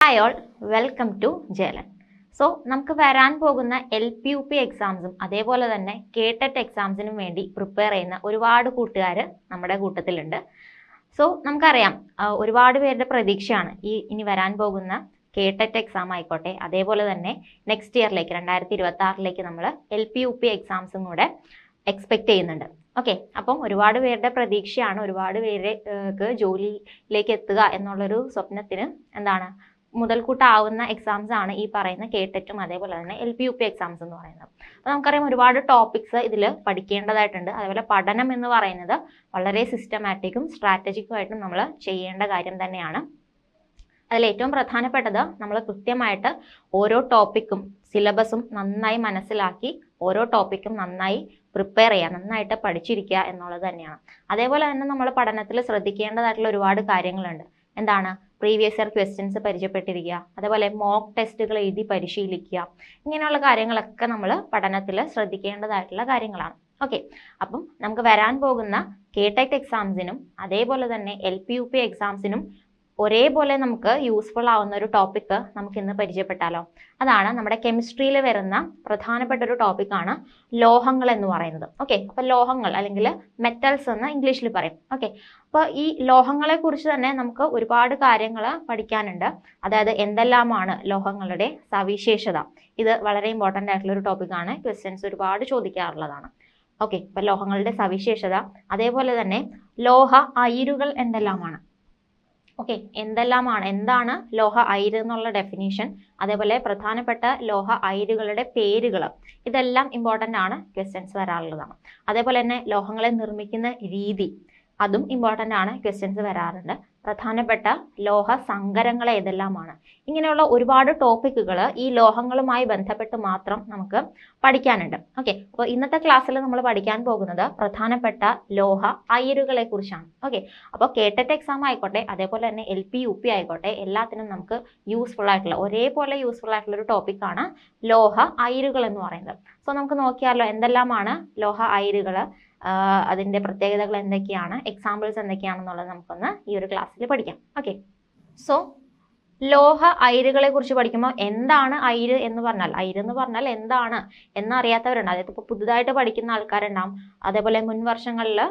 Hi all, welcome to ജേലൻ. So നമുക്ക് വരാൻ പോകുന്ന LPUP എക്സാംസും അതേപോലെ തന്നെ കേട്ടറ്റ് എക്സാംസിനും വേണ്ടി പ്രിപ്പയർ ചെയ്യുന്ന ഒരുപാട് കൂട്ടുകാർ നമ്മുടെ കൂട്ടത്തിലുണ്ട്. സോ നമുക്കറിയാം ഒരുപാട് പേരുടെ പ്രതീക്ഷയാണ് ഇനി വരാൻ പോകുന്ന കേട്ടറ്റ് എക്സാം ആയിക്കോട്ടെ, അതേപോലെ തന്നെ നെക്സ്റ്റ് ഇയറിലേക്ക് 2026 നമ്മൾ LPUP എക്സാംസും കൂടെ എക്സ്പെക്ട് ചെയ്യുന്നുണ്ട്. ഓക്കെ, അപ്പം ഒരുപാട് പേരുടെ പ്രതീക്ഷയാണ്, ഒരുപാട് പേർക്ക് ജോലിയിലേക്ക് എത്തുക എന്നുള്ളൊരു സ്വപ്നത്തിന് മുതൽക്കൂട്ടാവുന്ന എക്സാംസ് ആണ് ഈ പറയുന്ന കേട്ടറ്റും അതേപോലെ തന്നെ LPUP എക്സാംസ് എന്ന് പറയുന്നത്. അപ്പോൾ നമുക്കറിയാം ഒരുപാട് ടോപ്പിക്സ് ഇതിൽ പഠിക്കേണ്ടതായിട്ടുണ്ട്. അതേപോലെ പഠനം എന്ന് പറയുന്നത് വളരെ സിസ്റ്റമാറ്റിക്കും സ്ട്രാറ്റജിക്കും ആയിട്ടും നമ്മൾ ചെയ്യേണ്ട കാര്യം തന്നെയാണ്. അതിൽ ഏറ്റവും പ്രധാനപ്പെട്ടത് നമ്മൾ കൃത്യമായിട്ട് ഓരോ ടോപ്പിക്കും സിലബസും നന്നായി മനസ്സിലാക്കി ഓരോ ടോപ്പിക്കും നന്നായി പ്രിപ്പയർ ചെയ്യുക, നന്നായിട്ട് പഠിച്ചിരിക്കുക എന്നുള്ളത് തന്നെയാണ്. അതേപോലെ തന്നെ നമ്മൾ പഠനത്തിൽ ശ്രദ്ധിക്കേണ്ടതായിട്ടുള്ള ഒരുപാട് കാര്യങ്ങളുണ്ട്. പ്രീവിയസ് ഇയർ ക്വസ്റ്റ്യൻസ് പരിചയപ്പെട്ടിരിക്കുക, അതേപോലെ മോക്ക് ടെസ്റ്റുകൾ എഴുതി പരിശീലിക്കുക, ഇങ്ങനെയുള്ള കാര്യങ്ങളൊക്കെ നമ്മൾ പഠനത്തിൽ ശ്രദ്ധിക്കേണ്ടതായിട്ടുള്ള കാര്യങ്ങളാണ്. ഓക്കെ, അപ്പം നമുക്ക് വരാൻ പോകുന്ന കേട്ടറ്റ് എക്സാംസിനും അതേപോലെ തന്നെ LPUP എക്സാംസിനും ഒരേപോലെ നമുക്ക് യൂസ്ഫുൾ ആവുന്ന ഒരു ടോപ്പിക്ക് നമുക്ക് ഇന്ന് പരിചയപ്പെട്ടാലോ. അതാണ് നമ്മുടെ കെമിസ്ട്രിയിൽ വരുന്ന പ്രധാനപ്പെട്ട ഒരു ടോപ്പിക്കാണ് ലോഹങ്ങൾ എന്ന് പറയുന്നത്. ഓക്കെ, അപ്പോൾ ലോഹങ്ങൾ അല്ലെങ്കിൽ മെറ്റൽസ് എന്ന് ഇംഗ്ലീഷിൽ പറയും. ഓക്കെ, അപ്പോൾ ഈ ലോഹങ്ങളെ കുറിച്ച് തന്നെ നമുക്ക് ഒരുപാട് കാര്യങ്ങൾ പഠിക്കാനുണ്ട്. അതായത് എന്തെല്ലാമാണ് ലോഹങ്ങളുടെ സവിശേഷത, ഇത് വളരെ ഇമ്പോർട്ടൻ്റ് ആയിട്ടുള്ള ഒരു ടോപ്പിക്കാണ്. ക്വസ്റ്റ്യൻസ് ഒരുപാട് ചോദിക്കാറുള്ളതാണ്. ഓക്കെ, അപ്പോൾ ലോഹങ്ങളുടെ സവിശേഷത, അതേപോലെ തന്നെ ലോഹ അയിരുകൾ എന്തെല്ലാമാണ്. ഓക്കെ, എന്താണ് ലോഹ അയിര് എന്നുള്ള ഡെഫിനീഷൻ, അതേപോലെ പ്രധാനപ്പെട്ട ലോഹ അയിരുകളുടെ പേരുകൾ, ഇതെല്ലാം ഇമ്പോർട്ടൻ്റ് ആണ്, ക്വസ്റ്റ്യൻസ് വരാറുള്ളതാണ്. അതേപോലെ തന്നെ ലോഹങ്ങളെ നിർമ്മിക്കുന്ന രീതി, അതും ഇമ്പോർട്ടൻ്റ് ആണ്, ക്വസ്റ്റ്യൻസ് വരാറുണ്ട്. പ്രധാനപ്പെട്ട ലോഹ സങ്കരങ്ങൾ ഏതെല്ലാമാണ്, ഇങ്ങനെയുള്ള ഒരുപാട് ടോപ്പിക്കുകൾ ഈ ലോഹങ്ങളുമായി ബന്ധപ്പെട്ട് മാത്രം നമുക്ക് പഠിക്കാനുണ്ട്. ഓക്കെ, അപ്പോൾ ഇന്നത്തെ ക്ലാസ്സിൽ നമ്മൾ പഠിക്കാൻ പോകുന്നത് പ്രധാനപ്പെട്ട ലോഹ അയിരുകളെ കുറിച്ചാണ്. ഓക്കെ, അപ്പോൾ കേട്ടറ്റ് എക്സാം ആയിക്കോട്ടെ, അതേപോലെ തന്നെ LPUP ആയിക്കോട്ടെ, എല്ലാത്തിനും നമുക്ക് യൂസ്ഫുൾ ആയിട്ടുള്ള ഒരേപോലെ യൂസ്ഫുൾ ആയിട്ടുള്ള ഒരു ടോപ്പിക്കാണ് ലോഹ അയിരുകൾ എന്ന് പറയുന്നത്. സോ നമുക്ക് നോക്കിയാലോ എന്തെല്ലാമാണ് ലോഹ അയിരുകൾ, അതിൻ്റെ പ്രത്യേകതകൾ എന്തൊക്കെയാണ്, എക്സാമ്പിൾസ് എന്തൊക്കെയാണെന്നുള്ളത് നമുക്കൊന്ന് ഈ ഒരു ക്ലാസ്സിൽ പഠിക്കാം. ഓക്കെ, സോ ലോഹ അയിരുകളെ കുറിച്ച് പഠിക്കുമ്പോൾ എന്താണ് അയിര് എന്ന് പറഞ്ഞാൽ എന്താണ് എന്നറിയാത്തവരുണ്ട്. അതായത് ഇപ്പോൾ പുതുതായിട്ട് പഠിക്കുന്ന ആൾക്കാരുണ്ടാവും, അതേപോലെ മുൻ വർഷങ്ങളിൽ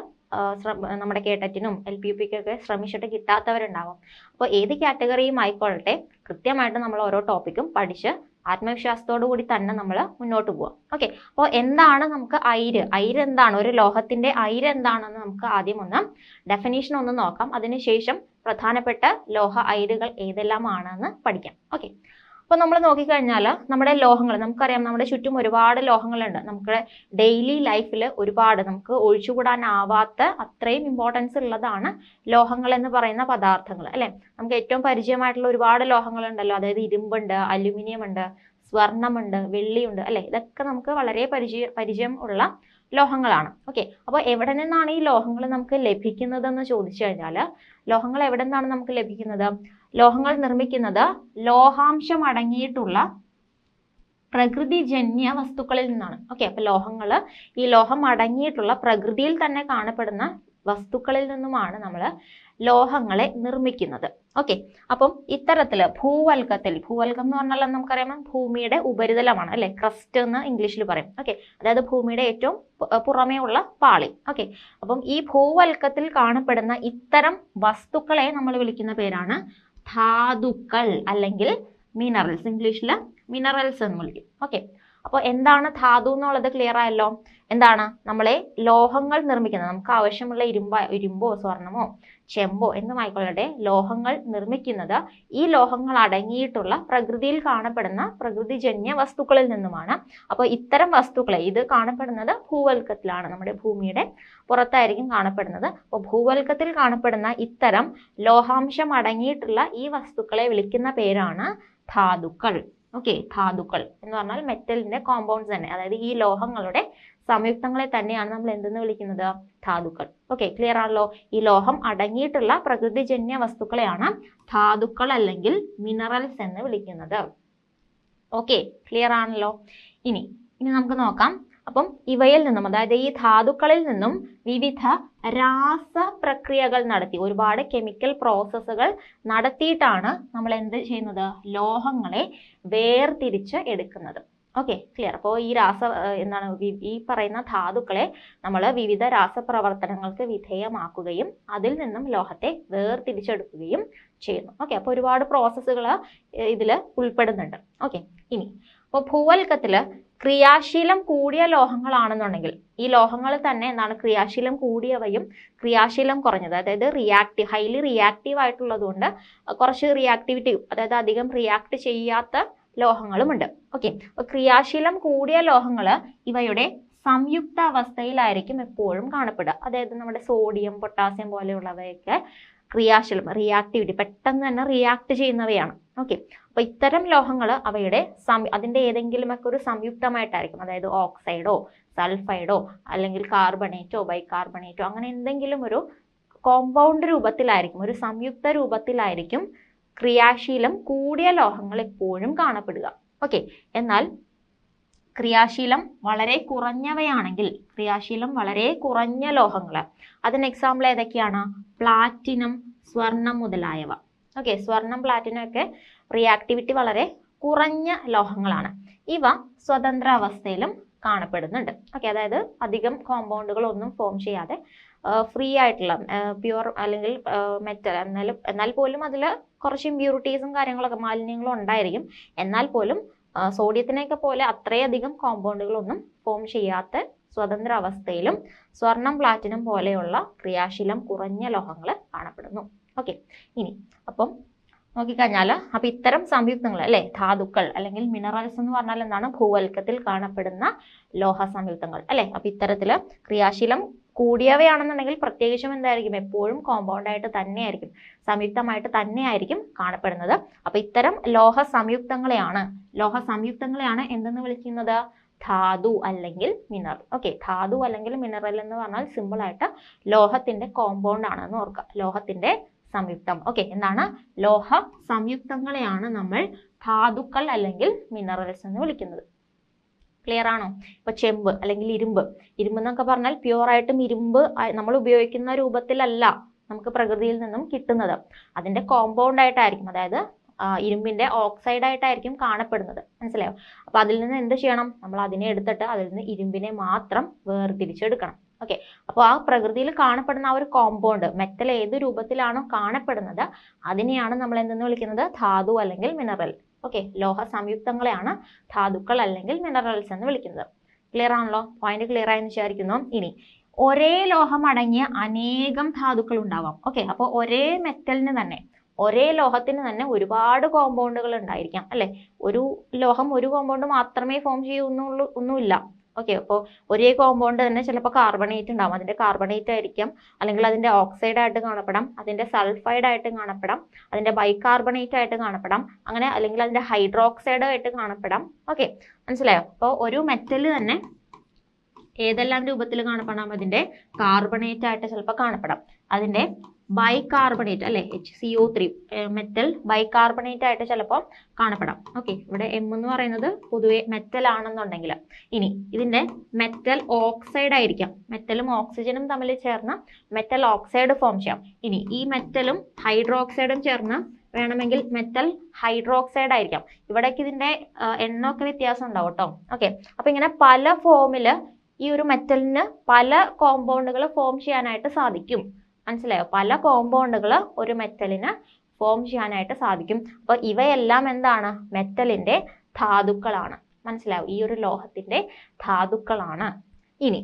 നമ്മുടെ കേട്ടറ്റിനും LPUPക്കൊക്കെ ശ്രമിച്ചിട്ട് കിട്ടാത്തവരുണ്ടാവും. അപ്പോൾ ഏത് കാറ്റഗറിയും ആയിക്കൊള്ളട്ടെ, കൃത്യമായിട്ട് നമ്മൾ ഓരോ ടോപ്പിക്കും പഠിച്ച് ആത്മവിശ്വാസത്തോടു കൂടി തന്നെ നമ്മൾ മുന്നോട്ട് പോവാം. ഓക്കെ, അപ്പോൾ എന്താണ് നമുക്ക് അയിര് എന്താണ്, ഒരു ലോഹത്തിന്റെ അയിര് എന്താണെന്ന് നമുക്ക് ആദ്യം ഒന്ന് ഡെഫിനീഷൻ ഒന്ന് നോക്കാം. അതിനുശേഷം പ്രധാനപ്പെട്ട ലോഹ അയിരുകൾ ഏതെല്ലാമാണെന്ന് പഠിക്കാം. ഓക്കെ, അപ്പോൾ നമ്മൾ നോക്കിക്കഴിഞ്ഞാൽ നമ്മുടെ ലോഹങ്ങൾ നമുക്കറിയാം, നമ്മുടെ ചുറ്റും ഒരുപാട് ലോഹങ്ങളുണ്ട്. നമ്മുടെ ഡെയിലി ലൈഫിൽ ഒരുപാട് നമുക്ക് ഒഴിച്ചുകൂടാനാവാത്ത അത്രയും ഇമ്പോർട്ടൻസ് ഉള്ളതാണ് ലോഹങ്ങൾ എന്ന് പറയുന്ന പദാർത്ഥങ്ങൾ, അല്ലേ? നമുക്ക് ഏറ്റവും പരിചയമായിട്ടുള്ള ഒരുപാട് ലോഹങ്ങളുണ്ടല്ലോ, അതായത് ഇരുമ്പുണ്ട്, അലുമിനിയം ഉണ്ട്, സ്വർണ്ണമുണ്ട്, വെള്ളിയുണ്ട്, അല്ലേ? ഇതൊക്കെ നമുക്ക് വളരെ പരിചയം ഉള്ള ലോഹങ്ങളാണ്. ഓക്കെ, അപ്പോൾ എവിടെ നിന്നാണ് ഈ ലോഹങ്ങൾ നമുക്ക് ലഭിക്കുന്നതെന്ന് ചോദിച്ചു കഴിഞ്ഞാൽ, ലോഹങ്ങൾ എവിടെ നിന്നാണ് നമുക്ക് ലഭിക്കുന്നത്? ലോഹങ്ങൾ നിർമ്മിക്കുന്നത് ലോഹാംശം അടങ്ങിയിട്ടുള്ള പ്രകൃതിജന്യ വസ്തുക്കളിൽ നിന്നാണ്. ഓക്കെ, അപ്പോൾ ഈ ലോഹം അടങ്ങിയിട്ടുള്ള പ്രകൃതിയിൽ തന്നെ കാണപ്പെടുന്ന വസ്തുക്കളിൽ നിന്നുമാണ് നമ്മൾ ലോഹങ്ങളെ നിർമ്മിക്കുന്നത്. ഓക്കെ, അപ്പം ഇത്തരത്തില് ഭൂവൽക്കം എന്ന് പറഞ്ഞാൽ നമുക്കറിയാം ഭൂമിയുടെ ഉപരിതലമാണ്, അല്ലെ? ക്രസ്റ്റ് എന്ന് ഇംഗ്ലീഷിൽ പറയും. ഓക്കെ, അതായത് ഭൂമിയുടെ ഏറ്റവും പുറമേ ഉള്ള പാളി. ഓക്കെ, അപ്പം ഈ ഭൂവൽക്കത്തിൽ കാണപ്പെടുന്ന ഇത്തരം വസ്തുക്കളെ നമ്മൾ വിളിക്കുന്ന പേരാണ് ധാതുക്കൾ അല്ലെങ്കിൽ മിനറൽസ്. ഇംഗ്ലീഷിൽ മിനറൽസ് എന്ന് വിളിക്കും. ഓക്കെ, അപ്പോൾ എന്താണ് ധാതു എന്നുള്ളത് ക്ലിയർ ആയല്ലോ. നമ്മളെ ലോഹങ്ങൾ നിർമ്മിക്കുന്നത്, നമുക്ക് ആവശ്യമുള്ള ഇരുമ്പോ സ്വർണമോ ചെമ്പോ എന്നുമായിക്കൊള്ളട്ടെ, ലോഹങ്ങൾ നിർമ്മിക്കുന്നത് ഈ ലോഹങ്ങൾ അടങ്ങിയിട്ടുള്ള പ്രകൃതിയിൽ കാണപ്പെടുന്ന പ്രകൃതിജന്യ വസ്തുക്കളിൽ നിന്നുമാണ്. അപ്പോൾ ഇത്തരം വസ്തുക്കളെ, ഇത് കാണപ്പെടുന്നത് ഭൂവൽക്കത്തിലാണ്, നമ്മുടെ ഭൂമിയുടെ പുറത്തായിരിക്കും കാണപ്പെടുന്നത്. അപ്പോൾ ഭൂവൽക്കത്തിൽ കാണപ്പെടുന്ന ഇത്തരം ലോഹാംശം അടങ്ങിയിട്ടുള്ള ഈ വസ്തുക്കളെ വിളിക്കുന്ന പേരാണ് ധാതുക്കൾ. ഓക്കെ, ധാതുക്കൾ എന്ന് പറഞ്ഞാൽ മെറ്റലിന്റെ കോമ്പൗണ്ട്സ് തന്നെ, അതായത് ഈ ലോഹങ്ങളുടെ സംയുക്തങ്ങളെ തന്നെയാണ് നമ്മൾ എന്തെന്ന് വിളിക്കുന്നത്? ധാതുക്കൾ. ഓക്കെ, ക്ലിയർ ആണല്ലോ. ഈ ലോഹം അടങ്ങിയിട്ടുള്ള പ്രകൃതിജന്യ വസ്തുക്കളെയാണ് ധാതുക്കൾ അല്ലെങ്കിൽ മിനറൽസ് എന്ന് വിളിക്കുന്നത്. ഓക്കെ, ക്ലിയർ ആണല്ലോ. ഇനി നമുക്ക് നോക്കാം അപ്പം ഇവയിൽ നിന്നും, അതായത് ഈ ധാതുക്കളിൽ നിന്നും വിവിധ രാസപ്രക്രിയകൾ നടത്തി, ഒരുപാട് കെമിക്കൽ പ്രോസസ്സുകൾ നടത്തിയിട്ടാണ് നമ്മൾ എന്ത് ചെയ്യുന്നത്, ലോഹങ്ങളെ വേർതിരിച്ച് എടുക്കുന്നത്. Okay, clear. അപ്പോൾ ഈ ഈ പറയുന്ന ധാതുക്കളെ നമ്മൾ വിവിധ രാസപ്രവർത്തനങ്ങൾക്ക് വിധേയമാക്കുകയും അതിൽ നിന്നും ലോഹത്തെ വേർതിരിച്ചെടുക്കുകയും ചെയ്യുന്നു. ഓക്കെ, അപ്പോൾ ഒരുപാട് പ്രോസസ്സുകൾ ഇതിൽ ഉൾപ്പെടുന്നുണ്ട്. ഓക്കെ, ഇനി അപ്പോൾ ഭൂവൽക്കത്തില് ക്രിയാശീലം കൂടിയ ലോഹങ്ങളാണെന്നുണ്ടെങ്കിൽ ഈ ലോഹങ്ങൾ തന്നെ എന്താണ്, ക്രിയാശീലം കൂടിയവയും ക്രിയാശീലം കുറഞ്ഞത്, അതായത് ഹൈലി റിയാക്റ്റീവ് ആയിട്ടുള്ളത് കൊണ്ട് കുറച്ച് റിയാക്ടിവിറ്റി, അതായത് അധികം റിയാക്ട് ചെയ്യാത്ത ലോഹങ്ങളുമുണ്ട്. ഓക്കെ, അപ്പോൾ ക്രിയാശീലം കൂടിയ ലോഹങ്ങൾ ഇവയുടെ സംയുക്ത അവസ്ഥയിലായിരിക്കും എപ്പോഴും കാണപ്പെടുക. അതായത് നമ്മുടെ സോഡിയം, പൊട്ടാസ്യം പോലെയുള്ളവയൊക്കെ ക്രിയാശീലം, റിയാക്ടിവിറ്റി, പെട്ടെന്ന് തന്നെ റിയാക്ട് ചെയ്യുന്നവയാണ്. ഓക്കെ, അപ്പോൾ ഇത്തരം ലോഹങ്ങൾ അവയുടെ അതിൻ്റെ ഏതെങ്കിലുമൊക്കെ ഒരു സംയുക്തമായിട്ടായിരിക്കും, അതായത് ഓക്സൈഡോ സൾഫൈഡോ അല്ലെങ്കിൽ കാർബണേറ്റോ ബൈകാർബണേറ്റോ അങ്ങനെ എന്തെങ്കിലും ഒരു കോമ്പൗണ്ട് രൂപത്തിലായിരിക്കും, ഒരു സംയുക്ത രൂപത്തിലായിരിക്കും ക്രിയാശീലം കൂടിയ ലോഹങ്ങൾ എപ്പോഴും കാണപ്പെടുക. ഓക്കെ, എന്നാൽ ക്രിയാശീലം വളരെ കുറഞ്ഞവയാണെങ്കിൽ, ക്രിയാശീലം വളരെ കുറഞ്ഞ ലോഹങ്ങൾ, അതിന് എക്സാമ്പിൾ ഏതൊക്കെയാണ്, പ്ലാറ്റിനം, സ്വർണം മുതലായവ. ഓക്കെ, സ്വർണം, പ്ലാറ്റിനം ഒക്കെ റിയാക്ടിവിറ്റി വളരെ കുറഞ്ഞ ലോഹങ്ങളാണ്. ഇവ സ്വതന്ത്ര അവസ്ഥയിലും കാണപ്പെടുന്നുണ്ട്. ഓക്കെ, അതായത് അധികം കോമ്പൗണ്ടുകൾ ഒന്നും ഫോം ചെയ്യാതെ ഫ്രീ ആയിട്ടുള്ള പ്യുവർ അല്ലെങ്കിൽ മെറ്റൽ, എന്നാൽ പോലും അതിൽ കുറച്ച് ഇമ്പ്യൂരിറ്റീസും കാര്യങ്ങളൊക്കെ, മാലിന്യങ്ങളും ഉണ്ടായിരിക്കും. എന്നാൽ പോലും സോഡിയത്തിനെയൊക്കെ പോലെ അത്രയധികം കോമ്പൗണ്ടുകളൊന്നും ഫോം ചെയ്യാത്ത സ്വതന്ത്ര അവസ്ഥയിലും സ്വർണം, പ്ലാറ്റിനം പോലെയുള്ള ക്രിയാശീലം കുറഞ്ഞ ലോഹങ്ങൾ കാണപ്പെടുന്നു. ഓക്കെ, ഇനി അപ്പം നോക്കിക്കഴിഞ്ഞാൽ അപ്പം ഇത്തരം സംയുക്തങ്ങൾ അല്ലെ, ധാതുക്കൾ അല്ലെങ്കിൽ മിനറൽസ് എന്ന് പറഞ്ഞാൽ എന്താണ്, ഭൂവൽക്കത്തിൽ കാണപ്പെടുന്ന ലോഹ സംയുക്തങ്ങൾ അല്ലെ. അപ്പം ഇത്തരത്തിൽ ക്രിയാശീലം കൂടിയവയാണെന്നുണ്ടെങ്കിൽ പ്രത്യേകിച്ചും എന്തായിരിക്കും, എപ്പോഴും കോമ്പൗണ്ട് ആയിട്ട് തന്നെയായിരിക്കും, സംയുക്തമായിട്ട് തന്നെയായിരിക്കും കാണപ്പെടുന്നത്. അപ്പൊ ഇത്തരം ലോഹ സംയുക്തങ്ങളെയാണ് എന്തെന്ന് വിളിക്കുന്നത്, ധാതു അല്ലെങ്കിൽ മിനറൽ. ഓക്കെ, ധാതു അല്ലെങ്കിൽ മിനറൽ എന്ന് പറഞ്ഞാൽ സിമ്പിൾ ആയിട്ട് ലോഹത്തിന്റെ കോമ്പൗണ്ട് ആണെന്ന് ഓർക്കുക, ലോഹത്തിന്റെ സംയുക്തം. ഓക്കെ, എന്താണ്, ലോഹ സംയുക്തങ്ങളെയാണ് നമ്മൾ ധാതുക്കൾ അല്ലെങ്കിൽ മിനറൽസ് എന്ന് വിളിക്കുന്നത്. ക്ലിയർ ആണോ? ഇപ്പൊ ചെമ്പ് അല്ലെങ്കിൽ ഇരുമ്പ് എന്നൊക്കെ പറഞ്ഞാൽ പ്യുവർ ആയിട്ടും ഇരുമ്പ് നമ്മൾ ഉപയോഗിക്കുന്ന രൂപത്തിലല്ല നമുക്ക് പ്രകൃതിയിൽ നിന്നും കിട്ടുന്നത്, അതിന്റെ കോമ്പൗണ്ട് ആയിട്ടായിരിക്കും, അതായത് ഇരുമ്പിന്റെ ഓക്സൈഡ് ആയിട്ടായിരിക്കും കാണപ്പെടുന്നത്. മനസ്സിലായോ? അപ്പൊ അതിൽ നിന്ന് എന്ത് ചെയ്യണം, നമ്മൾ അതിനെ എടുത്തിട്ട് അതിൽ നിന്ന് ഇരുമ്പിനെ മാത്രം വേർതിരിച്ചെടുക്കണം. ഓക്കെ, അപ്പോൾ ആ പ്രകൃതിയിൽ കാണപ്പെടുന്ന ആ ഒരു കോമ്പൗണ്ട്, മെറ്റൽ ഏത് രൂപത്തിലാണോ കാണപ്പെടുന്നത് അതിനെയാണ് നമ്മൾ എന്തെന്ന് വിളിക്കുന്നത്, ധാതു അല്ലെങ്കിൽ മിനറൽ. ഓക്കെ, ലോഹ സംയുക്തങ്ങളെയാണ് ധാതുക്കൾ അല്ലെങ്കിൽ മിനറൽസ് എന്ന് വിളിക്കുന്നത്. ക്ലിയർ ആണല്ലോ? പോയിന്റ് ക്ലിയർ ആയെന്ന് വിചാരിക്കുന്നു. ഇനി ഒരേ ലോഹം അടങ്ങിയ അനേകം ധാതുക്കൾ ഉണ്ടാവാം. ഓക്കെ, അപ്പോൾ ഒരേ മെറ്റലിന് തന്നെ, ഒരേ ലോഹത്തിന് തന്നെ ഒരുപാട് കോമ്പൗണ്ടുകൾ ഉണ്ടായിരിക്കാം അല്ലെ. ഒരു ലോഹം ഒരു കോമ്പൗണ്ട് മാത്രമേ ഫോം ചെയ്യുന്നുള്ളൂ ഒന്നുമില്ല. ഓക്കെ, അപ്പോൾ ഒരേ കോമ്പൗണ്ട് തന്നെ ചിലപ്പോൾ കാർബണേറ്റ് ഉണ്ടാവും, അതിന്റെ കാർബണേറ്റ് ആയിരിക്കാം, അല്ലെങ്കിൽ അതിന്റെ ഓക്സൈഡ് ആയിട്ട് കാണപ്പെടാം, അതിന്റെ സൾഫൈഡ് ആയിട്ട് കാണപ്പെടാം, അതിന്റെ ബൈകാർബണേറ്റ് ആയിട്ട് കാണപ്പെടാം, അങ്ങനെ അല്ലെങ്കിൽ അതിന്റെ ഹൈഡ്രോക്സൈഡ് ആയിട്ട് കാണപ്പെടാം. ഓക്കെ, മനസ്സിലായോ? അപ്പോൾ ഒരു മെറ്റല് തന്നെ ഏതെല്ലാം രൂപത്തിൽ കാണപ്പെടാം, അതിന്റെ കാർബണേറ്റ് ആയിട്ട് ചിലപ്പോൾ കാണപ്പെടാം, അതിന്റെ ബൈകാർബണേറ്റ് അല്ലെ, HCO3 മെറ്റൽ ബൈകാർബണേറ്റ് ആയിട്ട് ചിലപ്പോൾ കാണപ്പെടാം. ഓക്കെ, ഇവിടെ M എന്ന് പറയുന്നത് പൊതുവെ മെറ്റൽ ആണെന്നുണ്ടെങ്കിൽ, ഇനി ഇതിന്റെ മെറ്റൽ ഓക്സൈഡ് ആയിരിക്കാം, മെറ്റലും ഓക്സിജനും തമ്മിൽ ചേർന്ന് മെറ്റൽ ഓക്സൈഡ് ഫോം ചെയ്യാം. ഇനി ഈ മെറ്റലും ഹൈഡ്രോക്സൈഡും ചേർന്ന് വേണമെങ്കിൽ മെറ്റൽ ഹൈഡ്രോക്സൈഡ് ആയിരിക്കാം. ഇവിടേക്ക് ഇതിന്റെ എണ്ണമൊക്കെ വ്യത്യാസം ഉണ്ടാവും കേട്ടോ. ഓക്കെ, അപ്പൊ ഇങ്ങനെ പല ഫോമില് ഈ ഒരു മെറ്റലിന് പല കോമ്പൗണ്ടുകൾ ഫോം ചെയ്യാനായിട്ട് സാധിക്കും. മനസ്സിലായോ? പല കോമ്പൗണ്ടുകൾ ഒരു മെറ്റലിന് ഫോം ചെയ്യാനായിട്ട് സാധിക്കും. അപ്പൊ ഇവയെല്ലാം എന്താണ്, മെറ്റലിന്റെ ധാതുക്കളാണ്. മനസ്സിലായോ? ഈ ഒരു ലോഹത്തിന്റെ ധാതുക്കളാണ്. ഇനി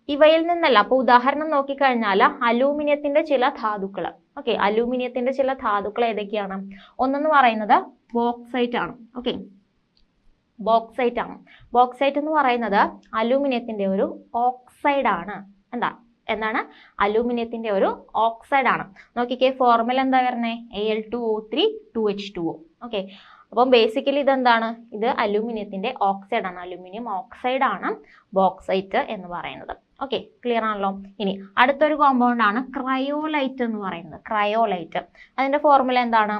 ഇവയിൽ നിന്നല്ല, അപ്പൊ ഉദാഹരണം നോക്കിക്കഴിഞ്ഞാൽ അലൂമിനിയത്തിന്റെ ചില ധാതുക്കൾ. ഓക്കെ, അലൂമിനിയത്തിന്റെ ചില ധാതുക്കൾ ഏതൊക്കെയാണ്? ഒന്നെന്ന് പറയുന്നത് ബോക്സൈറ്റ് ആണ്. ഓക്കെ, ബോക്സൈറ്റ് ആണ്. ബോക്സൈറ്റ് എന്ന് പറയുന്നത് അലൂമിനിയത്തിന്റെ ഒരു ഓക്സൈഡ് ആണ്. എന്താണ് അലൂമിനിയത്തിന്റെ ഒരു ഓക്സൈഡ് ആണ്. നോക്കിക്കേ, ഫോർമുല എന്താ വരുന്നത്, Al2O3 2H2O. ഓക്കെ, അപ്പം ബേസിക്കലി ഇതെന്താണ്, ഇത് അലൂമിനിയത്തിന്റെ ഓക്സൈഡ് ആണ്, അലൂമിനിയം ഓക്സൈഡ് ആണ് ബോക്സൈറ്റ് എന്ന് പറയുന്നത്. ഓക്കെ, ക്ലിയർ ആണല്ലോ? ഇനി അടുത്തൊരു കോമ്പൗണ്ട് ആണ് ക്രയോലൈറ്റ് എന്ന് പറയുന്നത്. ക്രയോലൈറ്റ്, അതിന്റെ ഫോർമുല എന്താണ്,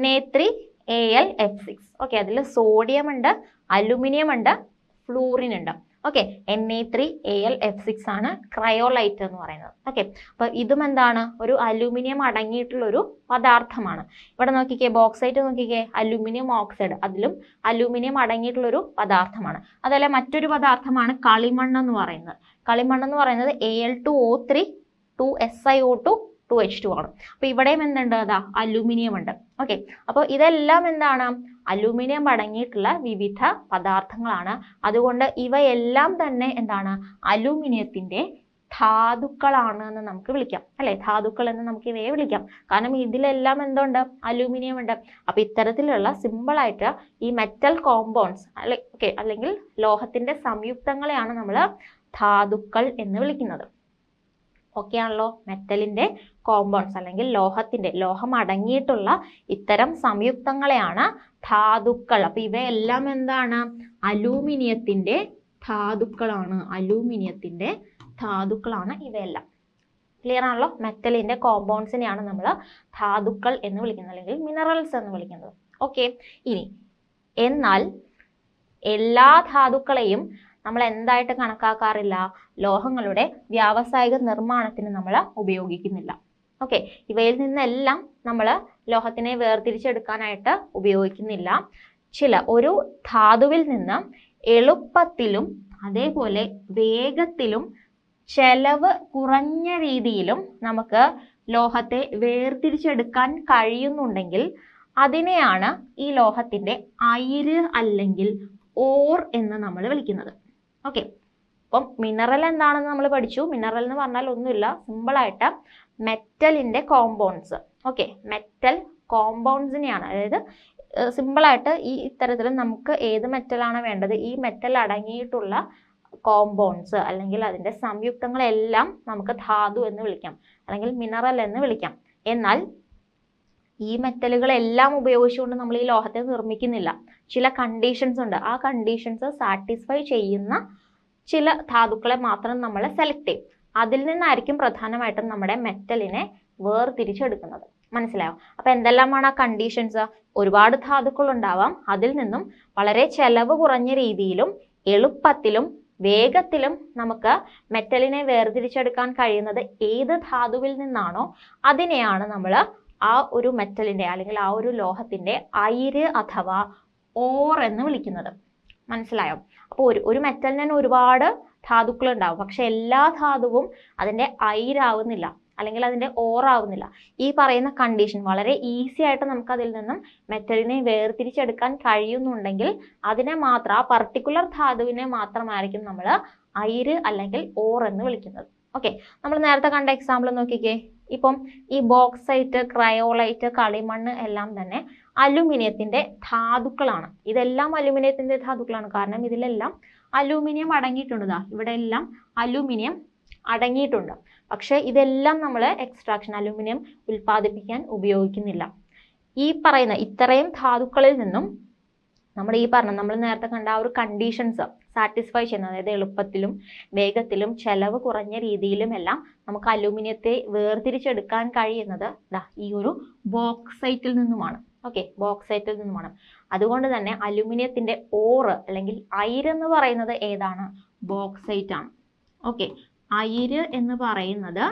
Na3Al F6. ഓക്കെ, അതിൽ സോഡിയം ഉണ്ട്, അലുമിനിയം ഉണ്ട്, ഫ്ലൂറിൻ ഉണ്ട്. ഓക്കെ, Na3Al(F6) ആണ് ക്രയോലൈറ്റ് എന്ന് പറയുന്നത്. ഓക്കെ, അപ്പൊ ഇതും എന്താണ്, ഒരു അലൂമിനിയം അടങ്ങിയിട്ടുള്ള ഒരു പദാർത്ഥമാണ്. ഇവിടെ നോക്കിക്കേ, ബോക്സൈറ്റ് നോക്കിക്കേ, അലൂമിനിയം ഓക്സൈഡ്, അതിലും അലൂമിനിയം അടങ്ങിയിട്ടുള്ള ഒരു പദാർത്ഥമാണ്. അതല്ല മറ്റൊരു പദാർത്ഥമാണ് കളിമണ്ണ് എന്ന് പറയുന്നത്. കളിമണ്ണ് എന്ന് പറയുന്നത് Al2O3 2SiO2 2H2 ആണ്. അപ്പൊ ഇവിടെയും എന്തുണ്ട്, അതാ അലൂമിനിയം ഉണ്ട്. ഓക്കെ, അപ്പോൾ ഇതെല്ലാം എന്താണ്, അലൂമിനിയം അടങ്ങിയിട്ടുള്ള വിവിധ പദാർത്ഥങ്ങളാണ്. അതുകൊണ്ട് ഇവയെല്ലാം തന്നെ എന്താണ്, അലൂമിനിയത്തിന്റെ ധാതുക്കളാണ് എന്ന് നമുക്ക് വിളിക്കാം, അല്ലെ? ധാതുക്കൾ എന്ന് നമുക്ക് ഇവയെ വിളിക്കാം. കാരണം ഇതിലെല്ലാം എന്തുണ്ട്, അലൂമിനിയം ഉണ്ട്. അപ്പൊ ഇത്തരത്തിലുള്ള സിമ്പിൾ ആയിട്ട് ഈ മെറ്റൽ കോമ്പൗണ്ട്സ് അല്ലെങ്കിൽ ലോഹത്തിന്റെ സംയുക്തങ്ങളെയാണ് നമ്മൾ ധാതുക്കൾ എന്ന് വിളിക്കുന്നത്. ഓക്കെ ആണല്ലോ? മെറ്റലിന്റെ കോമ്പൗണ്ട്സ് അല്ലെങ്കിൽ ലോഹം അടങ്ങിയിട്ടുള്ള ഇത്തരം സംയുക്തങ്ങളെയാണ് ധാതുക്കൾ. അപ്പൊ ഇവയെല്ലാം എന്താണ്, അലൂമിനിയത്തിന്റെ ധാതുക്കളാണ്. അലൂമിനിയത്തിന്റെ ധാതുക്കളാണ് ഇവയെല്ലാം. ക്ലിയർ ആണല്ലോ? മെറ്റലിന്റെ കോമ്പൗണ്ട്സിനെയാണ് നമ്മൾ ധാതുക്കൾ എന്ന് വിളിക്കുന്നത്, അല്ലെങ്കിൽ മിനറൽസ് എന്ന് വിളിക്കുന്നത്. ഓക്കെ, ഇനി എന്നാൽ എല്ലാ ധാതുക്കളെയും നമ്മൾ എന്തായിട്ട് കണക്കാക്കാറില്ല, ലോഹങ്ങളുടെ വ്യാവസായിക നിർമ്മാണത്തിന് നമ്മൾ ഉപയോഗിക്കുന്നില്ല. ഓക്കെ, ഇവയിൽ നിന്നെല്ലാം നമ്മൾ ലോഹത്തിനെ വേർതിരിച്ചെടുക്കാനായിട്ട് ഉപയോഗിക്കുന്നില്ല. ഒരു ധാതുവിൽ നിന്ന് എളുപ്പത്തിലും അതേപോലെ വേഗത്തിലും ചെലവ് കുറഞ്ഞ രീതിയിലും നമുക്ക് ലോഹത്തെ വേർതിരിച്ചെടുക്കാൻ കഴിയുന്നുണ്ടെങ്കിൽ അതിനെയാണ് ഈ ലോഹത്തിന്റെ അയിര് അല്ലെങ്കിൽ ഓർ എന്ന് നമ്മൾ വിളിക്കുന്നത്. ഓക്കെ, അപ്പം മിനറൽ എന്താണെന്ന് നമ്മൾ പഠിച്ചു. മിനറൽ എന്ന് പറഞ്ഞാൽ ഒന്നുമില്ല, സിമ്പിളായിട്ട് മെറ്റലിന്റെ കോമ്പൗണ്ട്സ്. ഓക്കെ, മെറ്റൽ കോമ്പൗണ്ട്സിനെയാണ്, അതായത് സിമ്പിളായിട്ട് ഈ ഇത്തരത്തിൽ നമുക്ക് ഏത് മെറ്റലാണ് വേണ്ടത്, ഈ മെറ്റൽ അടങ്ങിയിട്ടുള്ള കോമ്പൗണ്ട്സ് അല്ലെങ്കിൽ അതിന്റെ സംയുക്തങ്ങളെല്ലാം നമുക്ക് ധാതു എന്ന് വിളിക്കാം, അല്ലെങ്കിൽ മിനറൽ എന്ന് വിളിക്കാം. എന്നാൽ ഈ മെറ്റലുകളെല്ലാം ഉപയോഗിച്ചുകൊണ്ട് നമ്മൾ ഈ ലോഹത്തെ നിർമ്മിക്കുന്നില്ല. ചില കണ്ടീഷൻസ് ഉണ്ട്. ആ കണ്ടീഷൻസ് സാറ്റിസ്ഫൈ ചെയ്യുന്ന ചില ധാതുക്കളെ മാത്രം നമ്മൾ സെലക്ട് ചെയ്യും. അതിൽ നിന്നായിരിക്കും പ്രധാനമായിട്ടും നമ്മുടെ മെറ്റലിനെ വേർതിരിച്ചെടുക്കുന്നത്. മനസ്സിലായോ? അപ്പൊ എന്തെല്ലാമാണ് ആ കണ്ടീഷൻസ്? ഒരുപാട് ധാതുക്കൾ ഉണ്ടാവാം. അതിൽ നിന്നും വളരെ ചെലവ് കുറഞ്ഞ രീതിയിലും എളുപ്പത്തിലും വേഗത്തിലും നമുക്ക് മെറ്റലിനെ വേർതിരിച്ചെടുക്കാൻ കഴിയുന്നത് ഏത് ധാതുവിൽ നിന്നാണോ അതിനെയാണ് നമ്മൾ ആ ഒരു മെറ്റലിന്റെ അല്ലെങ്കിൽ ആ ഒരു ലോഹത്തിന്റെ അയിര് അഥവാ ഓർ എന്ന് വിളിക്കുന്നത്. മനസ്സിലായോ? അപ്പോൾ ഒരു മെറ്റലിന് തന്നെ ഒരുപാട് ധാതുക്കൾ ഉണ്ടാവും. പക്ഷെ എല്ലാ ധാതുവും അതിന്റെ അയിരാവുന്നില്ല അല്ലെങ്കിൽ അതിന്റെ ഓറാവുന്നില്ല. ഈ പറയുന്ന കണ്ടീഷൻ വളരെ ഈസി ആയിട്ട് നമുക്ക് അതിൽ നിന്നും മെറ്റലിനെ വേർതിരിച്ചെടുക്കാൻ കഴിയുന്നുണ്ടെങ്കിൽ അതിനെ മാത്രം, ആ പർട്ടിക്കുലർ ധാതുവിനെ മാത്രമായിരിക്കും നമ്മൾ അയിര് അല്ലെങ്കിൽ ഓർ എന്ന് വിളിക്കുന്നത്. ഓക്കെ, നമ്മൾ നേരത്തെ കണ്ട എക്സാമ്പിൾ നോക്കിക്കേ. ഇപ്പം ഈ ബോക്സൈറ്റ്, ക്രയോലൈറ്റ്, കളിമണ്ണ് എല്ലാം തന്നെ അലുമിനിയത്തിന്റെ ധാതുക്കളാണ്. ഇതെല്ലാം അലുമിനിയത്തിന്റെ ധാതുക്കളാണ്. കാരണം ഇതിലെല്ലാം അലൂമിനിയം അടങ്ങിയിട്ടുണ്ട്. ഇവിടെ എല്ലാം അലൂമിനിയം അടങ്ങിയിട്ടുണ്ട്. പക്ഷെ ഇതെല്ലാം നമ്മൾ എക്സ്ട്രാക്ഷൻ, അലൂമിനിയം ഉൽപ്പാദിപ്പിക്കാൻ ഉപയോഗിക്കുന്നില്ല. ഈ പറയുന്ന ഇത്രയും ധാതുക്കളിൽ നിന്നും നമ്മൾ നേരത്തെ കണ്ട ആ ഒരു കണ്ടീഷൻസ് സാറ്റിസ്ഫൈ ചെയ്യുന്നത്, അതായത് എളുപ്പത്തിലും വേഗത്തിലും ചെലവ് കുറഞ്ഞ രീതിയിലും എല്ലാം നമുക്ക് അലൂമിനിയത്തെ വേർതിരിച്ചെടുക്കാൻ കഴിയുന്നത് ഈ ഒരു ബോക്സൈറ്റിൽ നിന്നുമാണ്. ഓക്കെ, ബോക്സൈറ്റിൽ നിന്നുമാണ്. അതുകൊണ്ട് തന്നെ അലൂമിനിയത്തിന്റെ ഓറ് അല്ലെങ്കിൽ അയിര് എന്ന് പറയുന്നത് ഏതാണ്? ബോക്സൈറ്റ് ആണ്. ഓക്കെ, അയിര് എന്ന് പറയുന്നത്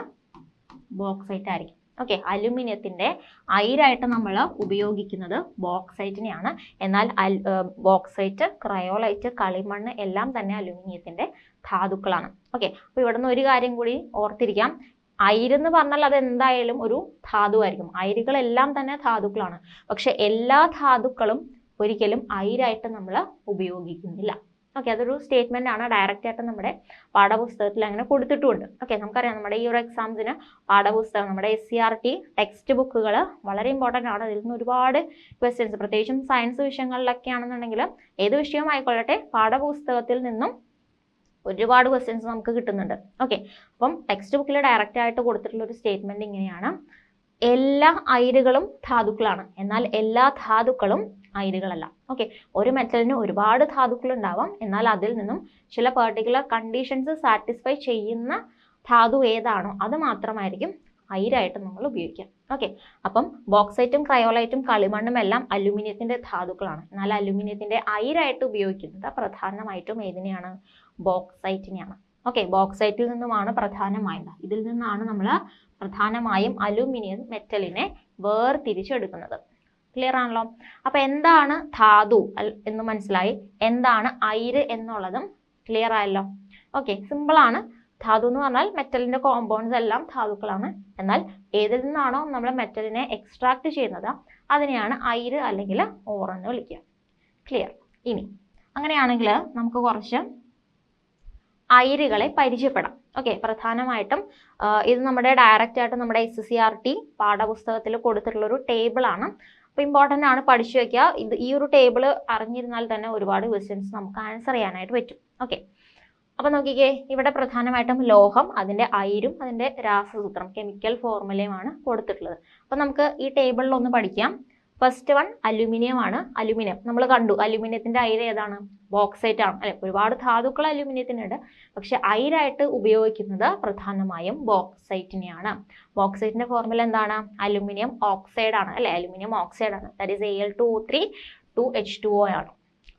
ബോക്സൈറ്റ് ആയിരിക്കും. ഓക്കെ, അലുമിനിയത്തിന്റെ അയിരായിട്ട് നമ്മൾ ഉപയോഗിക്കുന്നത് ബോക്സൈറ്റിനെയാണ്. എന്നാൽ ബോക്സൈറ്റ്, ക്രയോലൈറ്റ്, കളിമണ്ണ് എല്ലാം തന്നെ അലുമിനിയത്തിന്റെ ധാതുക്കളാണ്. ഓക്കെ, അപ്പൊ ഇവിടെ നിന്ന് ഒരു കാര്യം കൂടി ഓർത്തിരിക്കാം. അയിരെന്ന് പറഞ്ഞാൽ അത് എന്തായാലും ഒരു ധാതുവായിരിക്കും. അയിരുകളെല്ലാം തന്നെ ധാതുക്കളാണ്. പക്ഷെ എല്ലാ ധാതുക്കളും ഒരിക്കലും അയിരായിട്ട് നമ്മൾ ഉപയോഗിക്കുന്നില്ല. ഓക്കെ, അതൊരു സ്റ്റേറ്റ്മെന്റ് ആണ്. ഡയറക്റ്റ് ആയിട്ട് നമ്മുടെ പാഠപുസ്തകത്തിൽ അങ്ങനെ കൊടുത്തിട്ടുമുണ്ട്. ഓക്കെ, നമുക്കറിയാം നമ്മുടെ ഈ ഒരു എക്സാംസിന് പാഠപുസ്തകം, നമ്മുടെ SCERT ടെക്സ്റ്റ് ബുക്കുകൾ വളരെ ഇമ്പോർട്ടൻ്റ് ആണ്. അതിൽ നിന്ന് ഒരുപാട് ക്വസ്റ്റ്യൻസ്, പ്രത്യേകിച്ചും സയൻസ് വിഷയങ്ങളിലൊക്കെ ആണെന്നുണ്ടെങ്കിൽ ഏത് വിഷയം ആയിക്കൊള്ളട്ടെ, പാഠപുസ്തകത്തിൽ നിന്നും ഒരുപാട് ക്വസ്റ്റ്യൻസ് നമുക്ക് കിട്ടുന്നുണ്ട്. ഓക്കെ, അപ്പം ടെക്സ്റ്റ് ബുക്കിൽ ഡയറക്റ്റ് ആയിട്ട് കൊടുത്തിട്ടുള്ള ഒരു സ്റ്റേറ്റ്മെന്റ് ഇങ്ങനെയാണ്: എല്ലാ അയിരുകളും ധാതുക്കളാണ്, എന്നാൽ എല്ലാ ധാതുക്കളും അയിരുകളല്ല. ഓക്കെ, ഒരു മെറ്റലിന് ഒരുപാട് ധാതുക്കൾ ഉണ്ടാവാം, എന്നാൽ അതിൽ നിന്നും ചില പെർട്ടിക്കുലർ കണ്ടീഷൻസ് സാറ്റിസ്ഫൈ ചെയ്യുന്ന ധാതു ഏതാണോ അത് മാത്രമായിരിക്കും അയിരായിട്ട് നമ്മൾ ഉപയോഗിക്കാം. ഓക്കെ, അപ്പം ബോക്സൈറ്റും ക്രയോലൈറ്റും കളിമണ്ണും എല്ലാം അലുമിനിയത്തിന്റെ ധാതുക്കളാണ്. എന്നാൽ അലുമിനിയത്തിന്റെ അയിരായിട്ട് ഉപയോഗിക്കുന്നത് പ്രധാനമായിട്ടും ഏതിനെയാണ്? ബോക്സൈറ്റിനെയാണ്. ഓക്കെ, ബോക്സൈറ്റിൽ നിന്നുമാണ് പ്രധാനമായത്. ഇതിൽ നിന്നാണ് നമ്മൾ പ്രധാനമായും അലുമിനിയം മെറ്റലിനെ വേർതിരിച്ചെടുക്കുന്നത്. ക്ലിയർ ആണല്ലോ? അപ്പൊ എന്താണ് ധാതു എന്ന് മനസ്സിലായി, എന്താണ് അയിര് എന്നുള്ളതും ക്ലിയർ ആയല്ലോ. ഓക്കെ, സിമ്പിൾ ആണ്. ധാതു എന്ന് പറഞ്ഞാൽ മെറ്റലിന്റെ കോമ്പൗണ്ട്സ് എല്ലാം ധാതുക്കളാണ്. എന്നാൽ ഏതിൽ നിന്നാണോ നമ്മൾ മെറ്റലിനെ എക്സ്ട്രാക്ട് ചെയ്യുന്നത് അതിനെയാണ് അയിര് അല്ലെങ്കിൽ ഓർ എന്ന് വിളിക്കുക. ക്ലിയർ? ഇനി അങ്ങനെയാണെങ്കിൽ നമുക്ക് കുറച്ച് അയിരുകളെ പരിചയപ്പെടാം. ഓക്കെ, പ്രധാനമായിട്ടും ഇത് നമ്മുടെ ഡയറക്റ്റ് ആയിട്ട് നമ്മുടെ SCRT പാഠപുസ്തകത്തിൽ കൊടുത്തിട്ടുള്ള ഒരു ടേബിൾ ആണ്. അപ്പോൾ ഇമ്പോർട്ടൻ്റ് ആണ്, പഠിച്ചു വെക്കുക. ഈ ഒരു ടേബിൾ അറിഞ്ഞിരുന്നാൽ തന്നെ ഒരുപാട് ക്വസ്റ്റ്യൻസ് നമുക്ക് ആൻസർ ചെയ്യാനായിട്ട് പറ്റും. ഓക്കെ, അപ്പോൾ നോക്കിക്കേ, ഇവിടെ പ്രധാനമായിട്ടും ലോഹം, അതിൻ്റെ അയിരും അതിൻ്റെ രാസസൂത്രം കെമിക്കൽ ഫോർമുലയുമാണ് കൊടുത്തിട്ടുള്ളത്. അപ്പോൾ നമുക്ക് ഈ ടേബിളിൽ ഒന്ന് പഠിക്കാം. ഫസ്റ്റ് വൺ അലുമിനിയം ആണ്. അലുമിനിയം നമ്മൾ കണ്ടു, അലുമിനിയത്തിന്റെ അയിര് ഏതാണ്? ബോക്സൈറ്റ് ആണ് അല്ലെ. ഒരുപാട് ധാതുക്കൾ അലുമിനിയത്തിനുണ്ട്, പക്ഷെ അയിരായിട്ട് ഉപയോഗിക്കുന്നത് പ്രധാനമായും ബോക്സൈറ്റിനെയാണ്. ബോക്സൈറ്റിന്റെ ഫോർമുല എന്താണ്? അലുമിനിയം ഓക്സൈഡ് ആണ് അല്ലെ. അലുമിനിയം ഓക്സൈഡ് ആണ്, ദാറ്റ് ഈസ് Al2O3 2H2O ആണ്.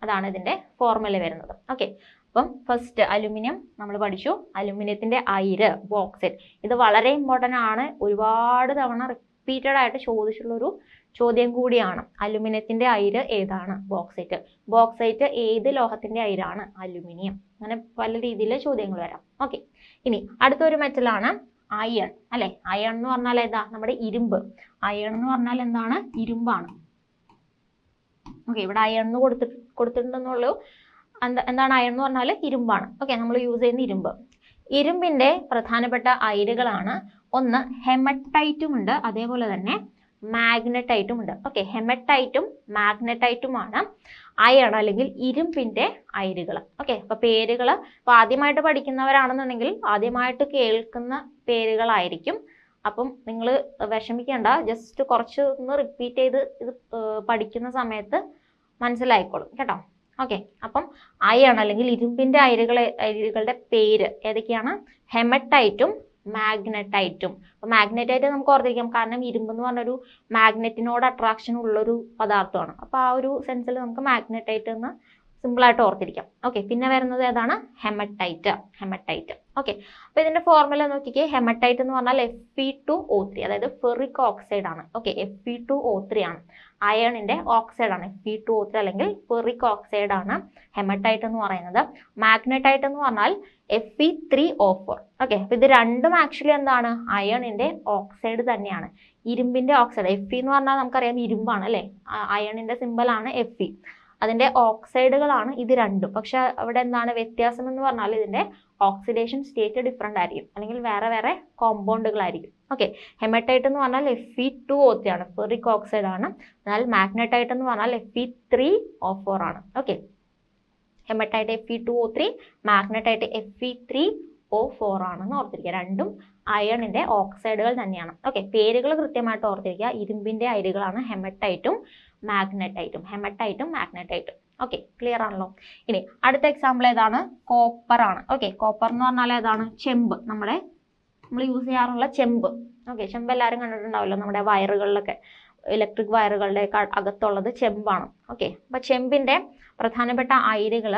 അതാണ് ഇതിന്റെ ഫോർമുല വരുന്നത്. ഓക്കെ, അപ്പം ഫസ്റ്റ് അലുമിനിയം നമ്മൾ പഠിച്ചു. അലുമിനിയത്തിന്റെ അയിര് ബോക്സൈറ്റ്, ഇത് വളരെ ഇമ്പോർട്ടൻ്റ് ആണ്. ഒരുപാട് തവണ റിപ്പീറ്റഡ് ആയിട്ട് ചോദിച്ചിട്ടുള്ളൊരു ചോദ്യം കൂടിയാണ്. അലുമിനിയത്തിന്റെ അയിര് ഏതാണ്? ബോക്സൈറ്റ്. ബോക്സൈറ്റ് ഏത് ലോഹത്തിന്റെ അയിരാണ്? അലുമിനിയം. അങ്ങനെ പല രീതിയിൽ ചോദ്യങ്ങൾ വരാം. ഓക്കെ, ഇനി അടുത്തൊരു മെറ്റലാണ് അയൺ അല്ലെ. അയൺ എന്ന് പറഞ്ഞാൽ ഏതാ? നമ്മുടെ ഇരുമ്പ്. അയൺ എന്ന് പറഞ്ഞാൽ എന്താണ്? ഇരുമ്പാണ്. ഓക്കെ, ഇവിടെ അയൺ എന്ന് കൊടുത്തിട്ടുണ്ടെന്നുള്ളൂ. എന്താണ് അയൺ എന്ന് പറഞ്ഞാൽ? ഇരുമ്പാണ്. ഓക്കെ, നമ്മൾ യൂസ് ചെയ്യുന്ന ഇരുമ്പ്. ഇരുമ്പിന്റെ പ്രധാനപ്പെട്ട അയിരുകളാണ്, ഒന്ന് ഹെമറ്റൈറ്റും ഉണ്ട്, അതേപോലെ തന്നെ മാഗ്നറ്റൈറ്റും ഉണ്ട്. ഓക്കെ, ഹെമറ്റൈറ്റും മാഗ്നറ്റൈറ്റുമാണ് അയൺ അല്ലെങ്കിൽ ഇരുമ്പിന്റെ അയിരുകൾ. ഓക്കെ, അപ്പൊ പേരുകൾ ഇപ്പൊ ആദ്യമായിട്ട് പഠിക്കുന്നവരാണെന്നുണ്ടെങ്കിൽ ആദ്യമായിട്ട് കേൾക്കുന്ന പേരുകളായിരിക്കും. അപ്പം നിങ്ങൾ വിഷമിക്കേണ്ട, ജസ്റ്റ് കുറച്ച് ഒന്ന് റിപ്പീറ്റ് ചെയ്ത് ഇത് പഠിക്കുന്ന സമയത്ത് മനസ്സിലായിക്കോളും കേട്ടോ. ഓക്കെ, അപ്പം അയൺ അല്ലെങ്കിൽ ഇരുമ്പിന്റെ അയിരുകളുടെ പേര് ഏതൊക്കെയാണ്? ഹെമറ്റൈറ്റും മാഗ്നറ്റൈറ്റും. അപ്പൊ മാഗ്നറ്റൈറ്റ് നമുക്ക് ഓർത്തിരിക്കാം, കാരണം ഇരുമ്പ് എന്ന് പറഞ്ഞൊരു മാഗ്നറ്റിനോട് അട്രാക്ഷൻ ഉള്ളൊരു പദാർത്ഥമാണ്. അപ്പൊ ആ ഒരു സെൻസിൽ നമുക്ക് മാഗ്നറ്റൈറ്റ് എന്ന് സിമ്പിൾ ആയിട്ട് ഓർത്തിരിക്കാം. ഓക്കെ, പിന്നെ വരുന്നത് ഏതാണ്? ഹെമറ്റൈറ്റ്. ഹെമറ്റൈറ്റ്. ഓക്കെ, അപ്പൊ ഇതിന്റെ ഫോർമുല നോക്കിക്കേ. ഹെമറ്റൈറ്റ് എന്ന് പറഞ്ഞാൽ Fe2O3, അതായത് ഫെറിക് ഓക്സൈഡ് ആണ്. ഓക്കെ, Fe2O3 ആണ്. അയണിന്റെ ഓക്സൈഡ് ആണ് Fe2O3 അല്ലെങ്കിൽ ഫെറിക് ഓക്സൈഡ് ആണ് ഹെമറ്റൈറ്റ് എന്ന് പറയുന്നത്. മാഗ്നറ്റൈറ്റ് എന്ന് പറഞ്ഞാൽ Fe3O4. ഓക്കെ, അപ്പൊ ഇത് രണ്ടും ആക്ച്വലി എന്താണ്? അയണിന്റെ ഓക്സൈഡ് തന്നെയാണ്. ഇരുമ്പിന്റെ ഓക്സൈഡ് Fe എന്ന് പറഞ്ഞാൽ നമുക്കറിയാം ഇരുമ്പാണ് അല്ലെ. അയണിന്റെ സിമ്പൽ ആണ് Fe. അതിന്റെ ഓക്സൈഡുകളാണ് ഇത് രണ്ടും. പക്ഷെ അവിടെ എന്താണ് വ്യത്യാസം എന്ന് പറഞ്ഞാൽ ഇതിന്റെ ഓക്സിഡേഷൻ സ്റ്റേറ്റ് ഡിഫറെന്റ് ആയിരിക്കും, അല്ലെങ്കിൽ വേറെ വേറെ കോമ്പൗണ്ടുകളായിരിക്കും. ഓക്കെ, ഹെമറ്റൈറ്റ് എന്ന് പറഞ്ഞാൽ Fe2O3 ആണ്, ഫെറിക് ഓക്സൈഡ് ആണ്. എന്നാൽ മാഗ്നറ്റൈറ്റ് എന്ന് പറഞ്ഞാൽ Fe3O4 ആണ്. Okay, haematite Fe2O3, magnetite Fe3O4 ആണെന്ന് ഓർത്തിരിക്കുക. രണ്ടും അയണിന്റെ ഓക്സൈഡുകൾ തന്നെയാണ്. ഓക്കെ, പേരുകൾ കൃത്യമായിട്ട് ഓർത്തിരിക്കുക. ഇരുമ്പിന്റെ അയിരുകളാണ് ഹെമറ്റൈറ്റും മാഗ്നറ്റൈറ്റും. ഹെമറ്റൈറ്റും മാഗ്നറ്റൈറ്റും. ഓക്കെ, ക്ലിയർ ആണല്ലോ. ഇനി അടുത്ത എക്സാമ്പിൾ ഏതാണ്? കോപ്പർ ആണ്. ഓക്കെ, കോപ്പർ എന്ന് പറഞ്ഞാൽ ഏതാണ്? ചെമ്പ്. നമ്മൾ യൂസ് ചെയ്യാറുള്ള ചെമ്പ്. ഓക്കെ, ചെമ്പ് എല്ലാവരും കണ്ടിട്ടുണ്ടാവല്ലോ, നമ്മുടെ വയറുകളിലൊക്കെ, ഇലക്ട്രിക് വയറുകളുടെ അകത്തുള്ളത് ചെമ്പാണ്. ഓക്കെ, അപ്പൊ ചെമ്പിന്റെ പ്രധാനപ്പെട്ട അയിരുകൾ,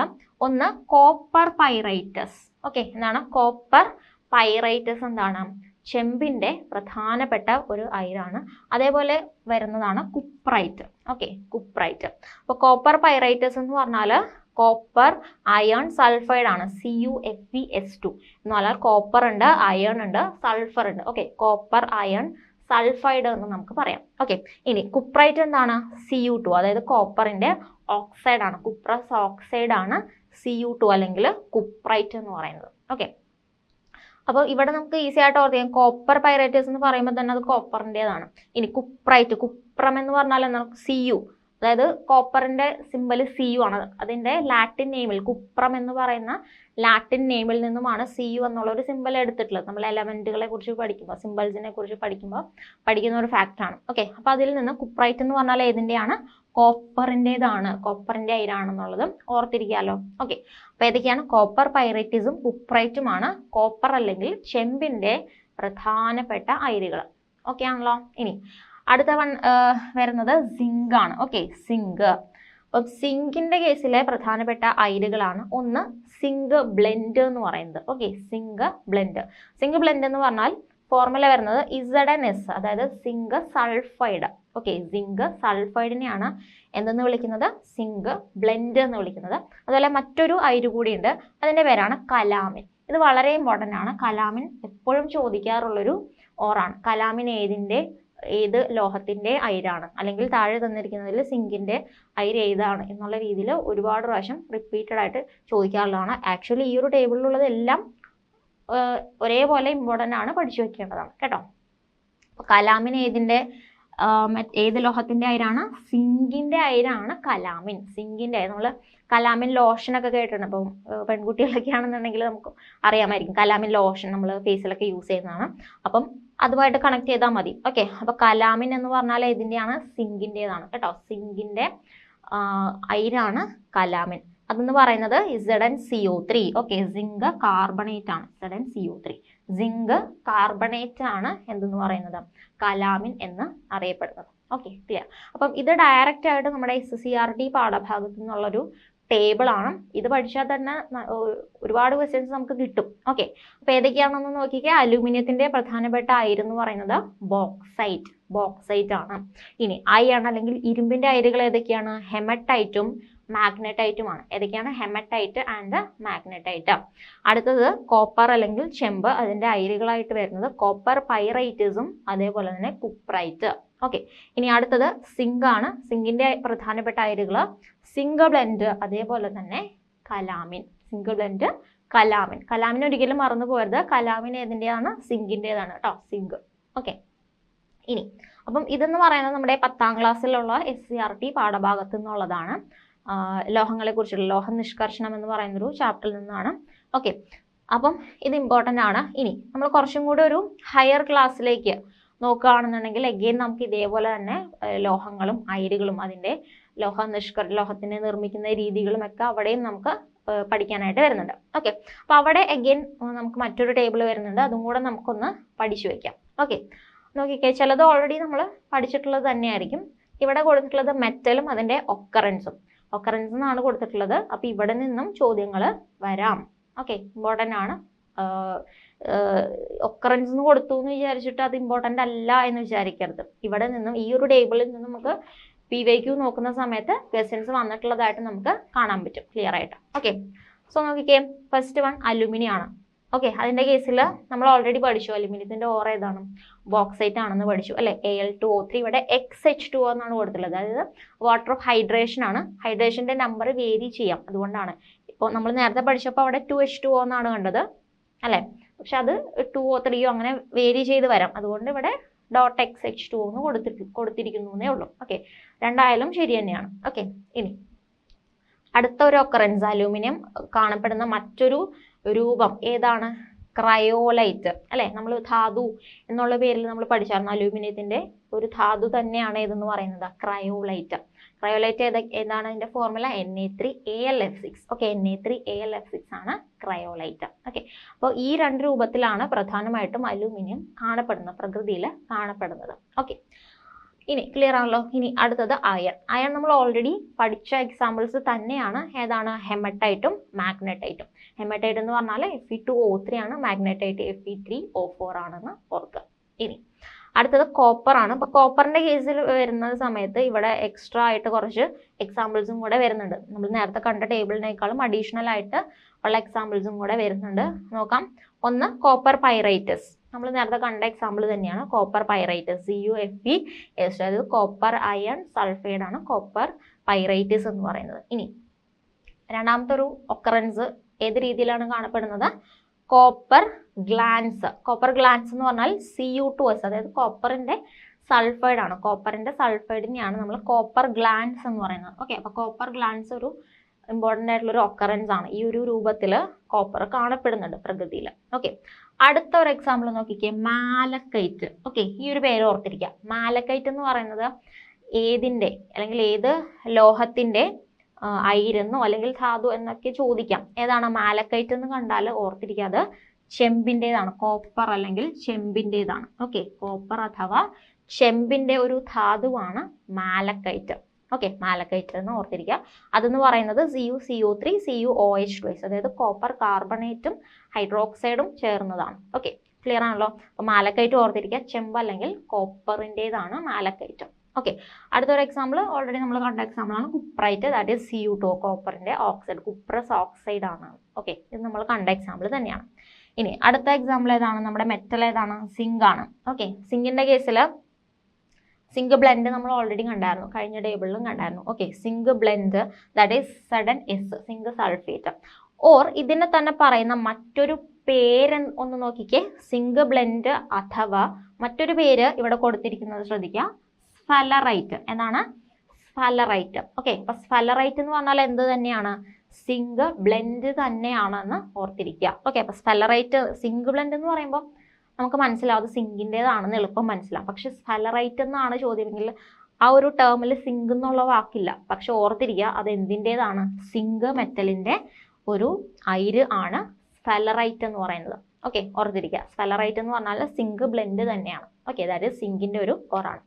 ഒന്ന് കോപ്പർ പൈറൈറ്റസ്. ഓക്കെ, എന്താണ് കോപ്പർ പൈറൈറ്റസ്? എന്താണ്? ചെമ്പിന്റെ പ്രധാനപ്പെട്ട ഒരു അയിരാണ്. അതേപോലെ വരുന്നതാണ് കുപ്രൈറ്റ്. Okay, cuprite. അപ്പൊ കോപ്പർ പൈറൈറ്റസ് എന്ന് പറഞ്ഞാൽ കോപ്പർ അയൺ സൾഫൈഡ് ആണ്, CuFeS2 എന്ന് പറഞ്ഞാൽ കോപ്പർ ഉണ്ട്, അയൺ ഉണ്ട്, സൾഫർ ഉണ്ട്. ഓക്കെ, കോപ്പർ അയൺ സൾഫൈഡ് എന്ന് നമുക്ക് പറയാം. ഓക്കെ, ഇനി കുപ്രൈറ്റ് എന്താണ്? Cu2, അതായത് കോപ്പറിന്റെ ഓക്സൈഡ് ആണ്, കുപ്രസ് ഓക്സൈഡ് ആണ് Cu2 അല്ലെങ്കിൽ കുപ്രൈറ്റ് എന്ന് പറയുന്നത്. ഓക്കെ, അപ്പോൾ ഇവിടെ നമുക്ക് ഈസി ആയിട്ട് ഓർത്തിരിക്കാം, കോപ്പർ പൈറൈറ്റസ് എന്ന് പറയുമ്പോൾ തന്നെ അത് കോപ്പറിൻ്റെതാണ്. ഇനി കുപ്രൈറ്റ്, കുപ്രം എന്ന് പറഞ്ഞാൽ എന്താണ്? Cu, അതായത് കോപ്പറിന്റെ സിമ്പൽ Cu ആണ്. അതിന്റെ ലാറ്റിൻ നെയിമിൽ, കുപ്രം എന്ന് പറയുന്ന ലാറ്റിൻ നെയിമിൽ നിന്നുമാണ് Cu എന്നുള്ള ഒരു സിമ്പൽ എടുത്തിട്ടുള്ളത്. നമ്മൾ എലമെന്റുകളെ കുറിച്ച് പഠിക്കുമ്പോൾ, സിമ്പൽസിനെ കുറിച്ച് പഠിക്കുമ്പോൾ പഠിക്കുന്ന ഒരു ഫാക്റ്റ് ആണ്. ഓക്കെ, അപ്പൊ അതിൽ നിന്ന് കുപ്രൈറ്റ് എന്ന് പറഞ്ഞാൽ ഏതിന്റെയാണ്? കോപ്പറിൻ്റെതാണ്, കോപ്പറിന്റെ അയിരാണെന്നുള്ളതും ഓർത്തിരിക്കാമല്ലോ. ഓക്കെ, അപ്പൊ ഏതൊക്കെയാണ്? കോപ്പർ പൈറൈറ്റിസും കുപ്രൈറ്റുമാണ് കോപ്പർ അല്ലെങ്കിൽ ചെമ്പിന്റെ പ്രധാനപ്പെട്ട അയിരുകൾ. ഓക്കെ ആണല്ലോ. ഇനി അടുത്ത വരുന്നത് സിങ്ക് ആണ്. Okay, zinc. അപ്പം സിങ്കിന്റെ കേസിലെ പ്രധാനപ്പെട്ട അയിരുകളാണ് ഒന്ന് സിങ്ക് ബ്ലെൻഡ് എന്ന് പറയുന്നത്. Okay, zinc blende. Zinc blende എന്ന് പറഞ്ഞാൽ ഫോർമുല വരുന്നത് ZnS, അതായത് സിങ്ക് സൾഫൈഡ്. ഓക്കെ, സിങ്ക് സൾഫൈഡിനെയാണ് എന്തെന്ന് വിളിക്കുന്നത്? സിങ്ക് ബ്ലെൻഡ് എന്ന് വിളിക്കുന്നത്. അതുപോലെ മറ്റൊരു അയിര് കൂടിയുണ്ട്, അതിന്റെ പേരാണ് കലാമിൻ. ഇത് വളരെ ഇമ്പോർട്ടൻ്റ് ആണ്. കലാമിൻ എപ്പോഴും ചോദിക്കാറുള്ളൊരു ഓറാണ്. കലാമിൻ ഏത് ലോഹത്തിന്റെ അയിരാണ്, അല്ലെങ്കിൽ താഴെ തന്നിരിക്കുന്നതിൽ സിങ്കിന്റെ അയിര് ഏതാണ് എന്നുള്ള രീതിയിൽ ഒരുപാട് പ്രാവശ്യം റിപ്പീറ്റഡ് ആയിട്ട് ചോദിക്കാറുള്ളതാണ്. ആക്ച്വലി ഈ ഒരു ടേബിളിലുള്ളത് എല്ലാം ഒരേപോലെ ഇമ്പോർട്ടൻ്റ് ആണ്, പഠിച്ചു വെക്കേണ്ടതാണ് കേട്ടോ. അപ്പോൾ കലാമിൻ ഏത് ലോഹത്തിന്റെ അയിരാണ്? സിങ്കിന്റെ അയിരാണ് കലാമിൻ. സിങ്കിന്റെ അയിര്. നമ്മൾ കലാമിൻ ലോഷനൊക്കെ കേട്ടിട്ടുണ്ട്. അപ്പം പെൺകുട്ടികളൊക്കെ ആണെന്നുണ്ടെങ്കിൽ നമുക്ക് അറിയാമായിരിക്കും, കലാമിൻ ലോഷൻ നമ്മൾ ഫേസിലൊക്കെ യൂസ് ചെയ്യുന്നതാണ്. അപ്പം അതുമായിട്ട് കണക്ട് ചെയ്താൽ മതി. ഓക്കെ, അപ്പൊ കലാമിൻ എന്ന് പറഞ്ഞാൽ ഇതിന്റെയാണ്? സിങ്കിന്റേതാണ് കേട്ടോ. സിങ്കിന്റെ അയിരാണ് കലാമിൻ. അതെന്ന് പറയുന്നത് ZnCO3. ഓക്കെ, സിങ്ക് കാർബണേറ്റ് ആണ്. ZnCO3 സിങ്ക് കാർബണേറ്റ് ആണ് എന്തെന്ന് പറയുന്നത്? കലാമിൻ എന്ന് അറിയപ്പെടുന്നത്. Okay, clear. അപ്പം ഇത് ഡയറക്റ്റ് ആയിട്ട് നമ്മുടെ SCRT പാഠഭാഗത്തു നിന്നുള്ളൊരു ടേബിൾ ആണ്. ഇത് പഠിച്ചാൽ തന്നെ ഒരുപാട് ക്വസ്റ്റ്യൻസ് നമുക്ക് കിട്ടും. ഓക്കെ, അപ്പൊ ഏതൊക്കെയാണെന്ന് നോക്കിക്കേ. അലൂമിനിയത്തിന്റെ പ്രധാനപ്പെട്ട അയിരെന്ന് പറയുന്നത് ബോക്സൈറ്റ് ആണ്. ഇനി അയൺ അല്ലെങ്കിൽ ഇരുമ്പിന്റെ അയിരുകൾ ഏതൊക്കെയാണ്? ഹെമറ്റൈറ്റും മാഗ്നറ്റൈറ്റുമാണ്. ഏതൊക്കെയാണ്? Haematite and magnetite. അടുത്തത് കോപ്പർ അല്ലെങ്കിൽ ചെമ്പ്. അതിന്റെ അയിരുകളായിട്ട് വരുന്നത് കോപ്പർ പൈറൈറ്റസും അതേപോലെ തന്നെ കുപ്രൈറ്റ്. ഓക്കെ, ഇനി അടുത്തത് സിങ്ക് ആണ്. സിങ്കിന്റെ പ്രധാനപ്പെട്ട അയിരുകൾ സിങ്ക് ബ്ലെൻഡ് അതേപോലെ തന്നെ കലാമിൻ. സിങ്ക് ബ്ലെൻഡ്, കലാമിൻ ഒരിക്കലും മറന്നു പോകരുത്. കലാമിൻ ഏതിൻ്റെതാണ്? സിങ്കിൻ്റെതാണ് കേട്ടോ, സിങ്ക്. ഓക്കെ, ഇനി അപ്പം ഇതെന്ന് പറയുന്നത് നമ്മുടെ 10ാം ക്ലാസ്സിലുള്ള SCRT പാഠഭാഗത്തു നിന്നുള്ളതാണ്. ലോഹങ്ങളെ കുറിച്ചുള്ള ലോഹ നിഷ്കർഷണം എന്ന് പറയുന്നൊരു ചാപ്റ്ററിൽ നിന്നാണ്. ഓക്കെ, അപ്പം ഇത് ഇമ്പോർട്ടൻ്റ് ആണ്. ഇനി നമ്മൾ കുറച്ചും കൂടി ഒരു ഹയർ ക്ലാസ്സിലേക്ക് നോക്കുകയാണെന്നുണ്ടെങ്കിൽ എഗെയിൻ നമുക്ക് ഇതേപോലെ തന്നെ ലോഹങ്ങളും അയിരുകളും അതിൻ്റെ ലോഹത്തിനെ നിർമ്മിക്കുന്ന രീതികളും ഒക്കെ അവിടെയും നമുക്ക് പഠിക്കാനായിട്ട് വരുന്നുണ്ട്. ഓക്കെ, അപ്പോൾ അവിടെ എഗെയിൻ നമുക്ക് മറ്റൊരു ടേബിൾ വരുന്നുണ്ട്. അതും കൂടെ നമുക്കൊന്ന് പഠിച്ചു വെക്കാം. ഓക്കെ, നോക്കിക്കേ. ചിലത് ഓൾറെഡി നമ്മൾ പഠിച്ചിട്ടുള്ളത് തന്നെയായിരിക്കും. ഇവിടെ കൊടുത്തിട്ടുള്ളത് മെറ്റലും അതിൻ്റെ ഒക്കറൻസ് എന്നാണ് കൊടുത്തിട്ടുള്ളത്. അപ്പോൾ ഇവിടെ നിന്നും ചോദ്യങ്ങൾ വരാം. ഓക്കെ, ഇമ്പോർട്ടൻ്റ് ആണ്. ഒക്കറൻസ് എന്ന് കൊടുത്തു എന്ന് വിചാരിച്ചിട്ട് അത് ഇമ്പോർട്ടൻ്റ് അല്ല എന്ന് വിചാരിക്കരുത്. ഇവിടെ നിന്നും ഈ ഒരു ടേബിളിൽ നിന്നും നമുക്ക് PYQ നോക്കുന്ന സമയത്ത് ക്വസ്റ്റ്യൻസ് വന്നിട്ടുള്ളതായിട്ട് നമുക്ക് കാണാൻ പറ്റും ക്ലിയർ ആയിട്ട്. ഓക്കെ, സോ നോക്കിക്കേ. ഫസ്റ്റ് വൺ അലുമിനിയം ആണ്. ഓക്കെ, അതിൻ്റെ കേസിൽ നമ്മൾ ഓൾറെഡി പഠിച്ചു. അലുമിനിയത്തിൻ്റെ ഓർ ഏതാണ്? ബോക്സൈറ്റ് ആണെന്ന് പഠിച്ചു അല്ലേ? Al2O3. ഇവിടെ XH2O എന്നാണ് കൊടുത്തിട്ടുള്ളത്. അതായത് വാട്ടർ ഓഫ് ഹൈഡ്രേഷൻ ആണ്. ഹൈഡ്രേഷൻ്റെ നമ്പർ വേരി ചെയ്യാം. അതുകൊണ്ടാണ് ഇപ്പോൾ നമ്മൾ നേരത്തെ പഠിച്ചപ്പോൾ അവിടെ 2H2O എന്നാണ് കണ്ടത് അല്ലേ? പക്ഷെ അത് 2O 3O അങ്ങനെ വേരി ചെയ്ത് വരാം. അതുകൊണ്ട് ഇവിടെ .XH2O എന്ന് കൊടുത്തിരിക്കുന്നു എന്നേ ഉള്ളൂ. ഓക്കെ, രണ്ടായാലും ശരി തന്നെയാണ്. ഓക്കെ, ഇനി അടുത്ത ഒരു ഒക്കറൻസ് അലൂമിനിയം കാണപ്പെടുന്ന മറ്റൊരു രൂപം ഏതാണ്? ക്രയോലൈറ്റ് അല്ലെ? നമ്മൾ ധാതു എന്നുള്ള പേരിൽ നമ്മൾ പഠിച്ചായിരുന്നു. അലൂമിനിയത്തിന്റെ ഒരു ധാതു തന്നെയാണ് ഇതെന്ന് പറയുന്നത് ക്രയോലൈറ്റ്. ഏതാണ് അതിന്റെ ഫോർമുല? Na3Al(F6). ഓക്കെ, Na3Al(F6) ആണ് ക്രയോലൈറ്റ്. ഓക്കെ, അപ്പോൾ ഈ രണ്ട് രൂപത്തിലാണ് പ്രധാനമായിട്ടും അലൂമിനിയം പ്രകൃതിയിൽ കാണപ്പെടുന്നത്. ഓക്കെ, ഇനി ക്ലിയർ ആണല്ലോ. ഇനി അടുത്തത് അയൺ നമ്മൾ ഓൾറെഡി പഠിച്ച എക്സാമ്പിൾസ് തന്നെയാണ്. ഏതാണ്? ഹെമറ്റൈറ്റും മാഗ്നറ്റൈറ്റും. ഹെമറ്റൈറ്റ് എന്ന് പറഞ്ഞാൽ Fe2O3 ആണ്. മാഗ്നറ്റൈറ്റ് Fe3O4 ആണെന്ന് ഓർക്കുക. ഇനി അടുത്തത് കോപ്പർ ആണ്. അപ്പോൾ കോപ്പറിന്റെ കേസിൽ വരുന്ന സമയത്ത് ഇവിടെ എക്സ്ട്രാ ആയിട്ട് കുറച്ച് എക്സാമ്പിൾസും കൂടെ വരുന്നുണ്ട്. നമ്മൾ നേരത്തെ കണ്ട ടേബിളിനേക്കാളും അഡീഷണൽ ആയിട്ട് ഉള്ള എക്സാമ്പിൾസും കൂടെ വരുന്നുണ്ട്. നോക്കാം. ഒന്ന് കോപ്പർ പൈറൈറ്റസ്. നമ്മൾ നേരത്തെ കണ്ട എക്സാമ്പിൾ തന്നെയാണ് കോപ്പർ പൈറൈറ്റസ്. CuFeS. അതായത് കോപ്പർ അയൺ സൾഫൈഡ് ആണ് കോപ്പർ പൈറൈറ്റസ് എന്ന് പറയുന്നത്. ഇനി രണ്ടാമത്തെ ഒരു ഒക്കറൻസ് ഏത് രീതിയിലാണ് കാണപ്പെടുന്നത്? Copper glance. കോപ്പർ ഗ്ലാൻസ് എന്ന് പറഞ്ഞാൽ Cu2S. അതായത് കോപ്പറിന്റെ സൾഫൈഡ് ആണ്. കോപ്പറിന്റെ സൾഫൈഡിനെയാണ് നമ്മൾ കോപ്പർ ഗ്ലാൻസ് എന്ന് പറയുന്നത്. ഓക്കെ, അപ്പൊ കോപ്പർ ഗ്ലാൻസ് ഒരു ഇമ്പോർട്ടൻ്റ് ആയിട്ടുള്ള ഒരു ഒക്കറൻസ് ആണ്. ഈ ഒരു രൂപത്തിൽ കോപ്പർ കാണപ്പെടുന്നുണ്ട് പ്രകൃതിയിൽ. ഓക്കെ, അടുത്ത ഒരു എക്സാമ്പിൾ നോക്കിക്കേ. മാലക്കൈറ്റ്. ഓക്കെ, ഈ ഒരു പേര് ഓർത്തിരിക്കുക. മാലക്കൈറ്റ് എന്ന് പറയുന്നത് ഏതിന്റെ അല്ലെങ്കിൽ ഏത് ലോഹത്തിന്റെ അയിരെന്നോ അല്ലെങ്കിൽ ധാതു എന്നൊക്കെ ചോദിക്കാം. ഏതാണ് മാലക്കൈറ്റ് എന്ന് കണ്ടാൽ ഓർത്തിരിക്കുക, അത് ചെമ്പിൻ്റെതാണ്, കോപ്പർ അല്ലെങ്കിൽ ചെമ്പിൻ്റെതാണ്. ഓക്കെ, കോപ്പർ അഥവാ ചെമ്പിൻ്റെ ഒരു ധാതുവാണ് മാലക്കൈറ്റ്. ഓക്കെ, മാലക്കൈറ്റ് എന്ന് ഓർത്തിരിക്കുക. അതെന്ന് പറയുന്നത് CuCO3 CuOH2, അതായത് കോപ്പർ കാർബണേറ്റും ഹൈഡ്രോക്സൈഡും ചേർന്നതാണ്. ഓക്കെ, ക്ലിയർ ആണല്ലോ. അപ്പോൾ മാലക്കൈറ്റ് ഓർത്തിരിക്കുക, ചെമ്പ് അല്ലെങ്കിൽ കോപ്പറിൻ്റെതാണ് മാലക്കൈറ്റ്. ഓക്കെ, അടുത്തൊരു എക്സാമ്പിൾ ഓൾറെഡി നമ്മൾ കണ്ട എക്സാമ്പിൾ ആണ് കുപ്രൈറ്റ്, ദാറ്റ് ഈസ് Cu2, കോപ്പറിന്റെ ഓക്സൈഡ്, കുപ്രസ് ഓക്സൈഡ് ആണ്. ഓക്കെ, ഇത് നമ്മൾ കണ്ട എക്സാമ്പിൾ തന്നെയാണ്. ഇനി അടുത്ത എക്സാമ്പിൾ ഏതാണ്? നമ്മുടെ മെറ്റൽ ഏതാണ്? സിങ്ക് ആണ്. ഓക്കെ, സിങ്കിന്റെ കേസിൽ സിങ്ക് ബ്ലെൻഡ് നമ്മൾ ഓൾറെഡി കണ്ടായിരുന്നു, കഴിഞ്ഞ ടേബിളിലും കണ്ടായിരുന്നു. Okay, zinc blende that is ZnS, zinc sulphate. Or ഇതിനെ തന്നെ പറയുന്ന മറ്റൊരു പേര് ഒന്ന് നോക്കിക്കേ, സിങ്ക് ബ്ലെൻഡ് അഥവാ മറ്റൊരു പേര് ഇവിടെ കൊടുത്തിരിക്കുന്നത് ശ്രദ്ധിക്കുക, സ്ഫലറൈറ്റ്. എന്താണ്? സ്ഫലറൈറ്റ്. ഓക്കെ, അപ്പൊ സ്ഫലറൈറ്റ് എന്ന് പറഞ്ഞാൽ എന്ത് തന്നെയാണ്? സിങ്ക് ബ്ലെൻഡ് തന്നെയാണെന്ന് ഓർത്തിരിക്കുക. ഓക്കെ, അപ്പൊ സ്ഫലറൈറ്റ്, സിങ്ക് ബ്ലെൻഡ് എന്ന് പറയുമ്പോൾ നമുക്ക് മനസ്സിലാവും അത് സിങ്കിൻ്റെതാണെന്ന് എളുപ്പം മനസ്സിലാവും. പക്ഷെ സ്ഫലറൈറ്റ് എന്നാണ് ചോദ്യമെങ്കിൽ ആ ഒരു ടേമിൽ സിങ്ക് എന്നുള്ള വാക്കില്ല. പക്ഷെ ഓർത്തിരിക്കുക അത് എന്തിൻ്റെതാണ്? സിങ്ക് മെറ്റലിന്റെ ഒരു അയിര് ആണ് സ്ഫലറൈറ്റ് എന്ന് പറയുന്നത്. ഓക്കെ, ഓർത്തിരിക്കുക, സ്ഫലറൈറ്റ് എന്ന് പറഞ്ഞാൽ സിങ്ക് ബ്ലെൻഡ് തന്നെയാണ്. ഓക്കെ, അതായത് സിങ്കിന്റെ ഒരു ഓറാണ്.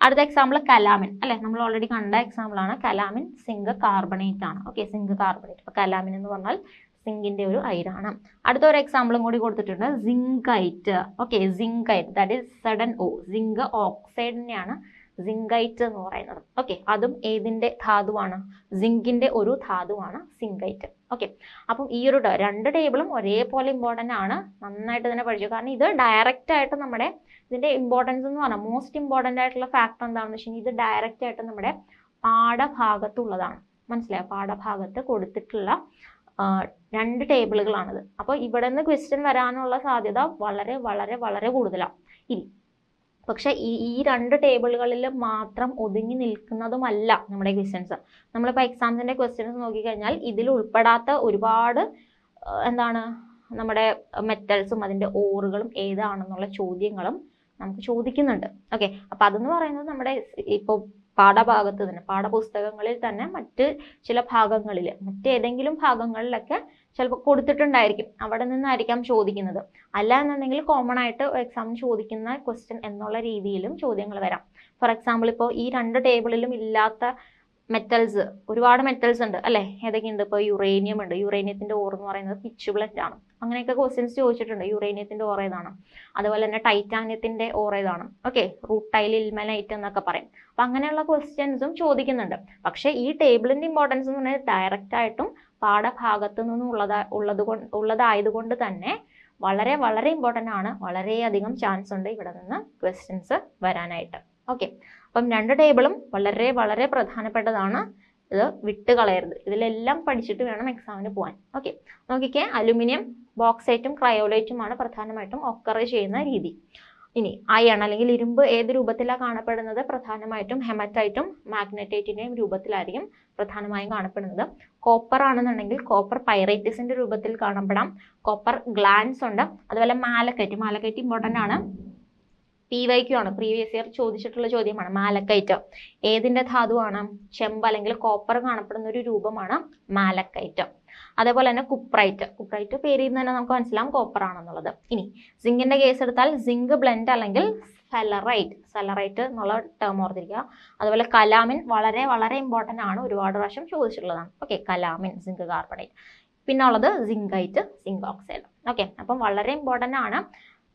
അടുത്ത എക്സാമ്പിൾ കലാമിൻ അല്ലെ, നമ്മൾ ഓൾറെഡി കണ്ട എക്സാമ്പിൾ ആണ് കലാമിൻ, സിങ്ക് കാർബണേറ്റ് ആണ്. Okay, zinc carbonate. അപ്പൊ കലാമിൻ എന്ന് പറഞ്ഞാൽ സിങ്കിന്റെ ഒരു അയിരാണ്. അടുത്ത ഒരു എക്സാമ്പിളും കൂടി കൊടുത്തിട്ടുണ്ട്, zincite. Okay, zincite that is ZnO, zinc ഓക്സൈഡിനെയാണ് സിങ്കൈറ്റ് എന്ന് പറയുന്നത്. ഓക്കെ, അതും ഏതിന്റെ ധാതുവാണ്? സിങ്കിന്റെ ഒരു ധാതുവാണ് സിങ്കൈറ്റ്. ഓക്കെ, അപ്പം ഈ ഒരു രണ്ട് ടേബിളും ഒരേപോലെ ഇമ്പോർട്ടൻ്റ് ആണ്, നന്നായിട്ട് തന്നെ പഠിച്ചു. കാരണം ഇത് ഡയറക്റ്റ് ആയിട്ട് നമ്മുടെ ഇതിന്റെ ഇമ്പോർട്ടൻസ് എന്ന് പറഞ്ഞാൽ മോസ്റ്റ് ഇമ്പോർട്ടൻ്റ് ആയിട്ടുള്ള ഫാക്ടർ എന്താണെന്ന് വെച്ചാൽ ഇത് ഡയറക്റ്റ് ആയിട്ട് നമ്മുടെ പാഠഭാഗത്തുള്ളതാണ്. മനസ്സിലായോ? പാഠഭാഗത്ത് കൊടുത്തിട്ടുള്ള രണ്ട് ടേബിളുകളാണിത്. അപ്പോൾ ഇവിടെ നിന്ന് ക്വസ്റ്റ്യൻ വരാനുള്ള സാധ്യത വളരെ വളരെ വളരെ കൂടുതലാണ്. ഇനി പക്ഷെ ഈ രണ്ട് ടേബിളുകളിൽ മാത്രം ഒതുങ്ങി നിൽക്കുന്നതുമല്ല നമ്മുടെ ക്വസ്റ്റ്യൻസ്. നമ്മളിപ്പോൾ എക്സാംസിന്റെ ക്വസ്റ്റ്യൻസ് നോക്കിക്കഴിഞ്ഞാൽ ഇതിൽ ഉൾപ്പെടാത്ത ഒരുപാട് എന്താണ് നമ്മുടെ മെറ്റൽസും അതിന്റെ ഓറുകളും ഏതാണെന്നുള്ള ചോദ്യങ്ങളും നമുക്ക് ചോദിക്കുന്നുണ്ട്. ഓക്കെ, അപ്പൊ അതെന്ന് പറയുന്നത് നമ്മുടെ ഇപ്പോൾ പാഠഭാഗത്ത് തന്നെ, പാഠപുസ്തകങ്ങളിൽ തന്നെ മറ്റ് ചില ഭാഗങ്ങളിൽ, മറ്റേതെങ്കിലും ഭാഗങ്ങളിലൊക്കെ ചിലപ്പോൾ കൊടുത്തിട്ടുണ്ടായിരിക്കും, അവിടെ നിന്നായിരിക്കാം ചോദിക്കുന്നത്. അല്ല എന്നുണ്ടെങ്കിൽ കോമൺ ആയിട്ട് എക്സാമിന് ചോദിക്കുന്ന ക്വസ്റ്റ്യൻ എന്നുള്ള രീതിയിലും ചോദ്യങ്ങൾ വരാം. ഫോർ എക്സാമ്പിൾ ഇപ്പോൾ ഈ രണ്ട് ടേബിളിലും ഇല്ലാത്ത മെറ്റൽസ്, ഒരുപാട് മെറ്റൽസ് ഉണ്ട് അല്ലെ, ഏതൊക്കെയുണ്ട്? ഇപ്പോൾ യുറേനിയം ഉണ്ട്, യുറേനിയത്തിന്റെ ഓർ എന്ന് പറയുന്നത് പിച്ച് ബ്ലെൻഡ് ആണ്. അങ്ങനെയൊക്കെ ക്വസ്റ്റ്യൻസ് ചോദിച്ചിട്ടുണ്ട്, യുറേനിയത്തിന്റെ ഓർ ഏതാണ്, അതുപോലെ തന്നെ ടൈറ്റാനിയത്തിന്റെ ഓർ ഏതാണ്. ഓക്കെ, റൂട്ടൈൽ ഇൽമനൈറ്റ് എന്നൊക്കെ പറയും. അപ്പൊ അങ്ങനെയുള്ള ക്വസ്റ്റ്യൻസും ചോദിക്കുന്നുണ്ട്. പക്ഷെ ഈ ടേബിളിന്റെ ഇമ്പോർട്ടൻസ് എന്ന് പറഞ്ഞാൽ ഡയറക്റ്റ് ആയിട്ടും പാഠഭാഗത്ത് നിന്നും ഉള്ളതായതുകൊണ്ട് തന്നെ വളരെ വളരെ ഇമ്പോർട്ടൻ്റ് ആണ്, വളരെയധികം ചാൻസ് ഉണ്ട് ഇവിടെ നിന്ന് ക്വസ്റ്റ്യൻസ് വരാനായിട്ട്. ഓക്കെ, അപ്പം രണ്ട് ടേബിളും വളരെ വളരെ പ്രധാനപ്പെട്ടതാണ്, ഇത് വിട്ടുകളയരുത്. ഇതിലെല്ലാം പഠിച്ചിട്ട് വേണം എക്സാമിന് പോകാൻ. ഓക്കെ, നോക്കിക്കേ, അലുമിനിയം, ബോക്സൈറ്റും ക്രയോലൈറ്റുമാണ് പ്രധാനമായിട്ടും ഒക്കർ ചെയ്യുന്ന രീതി. ഇനി അയൺ അല്ലെങ്കിൽ ഇരുമ്പ് ഏത് രൂപത്തിലാണ് കാണപ്പെടുന്നത്? പ്രധാനമായിട്ടും ഹെമറ്റൈറ്റും മാഗ്നറ്റൈറ്റിന്റെയും രൂപത്തിലായിരിക്കും പ്രധാനമായും കാണപ്പെടുന്നത്. കോപ്പർ ആണെന്നുണ്ടെങ്കിൽ കോപ്പർ പൈറൈറ്റിസിന്റെ രൂപത്തിൽ കാണപ്പെടാം. കോപ്പർ ഗ്ലാൻസ് ഉണ്ട്. അതുപോലെ മാലക്കൈറ്റ് ഇമ്പോർട്ടൻ്റ് ആണ്, PYQ ആണ്, പ്രീവിയസ് ഇയർ ചോദിച്ചിട്ടുള്ള ചോദ്യമാണ്. മാലക്കൈറ്റ് ഏതിന്റെ ധാതുവാണ്? ചെമ്പ് അല്ലെങ്കിൽ കോപ്പർ കാണപ്പെടുന്ന ഒരു രൂപമാണ് മാലക്കൈറ്റ്. അതേപോലെ തന്നെ കുപ്രൈറ്റ് പേരിൽ നിന്ന് തന്നെ നമുക്ക് മനസ്സിലാവും കോപ്പർ ആണെന്നുള്ളത്. ഇനി സിങ്കിന്റെ കേസ് എടുത്താൽ സിങ്ക് ബ്ലെൻഡ് അല്ലെങ്കിൽ സലറൈറ്റ് എന്നുള്ള ടേം ഓർത്തിരിക്കുക. അതുപോലെ കലാമിൻ വളരെ വളരെ ഇമ്പോർട്ടൻ്റ് ആണ്, ഒരുപാട് പ്രാവശ്യം ചോദിച്ചിട്ടുള്ളതാണ്. Okay, calamine, zinc carbonate. പിന്നെ ഉള്ളത് സിങ്കൈറ്റ്, സിങ്ക് ഓക്സൈഡ്. ഓക്കെ, അപ്പം വളരെ ഇമ്പോർട്ടൻ്റ് ആണ്.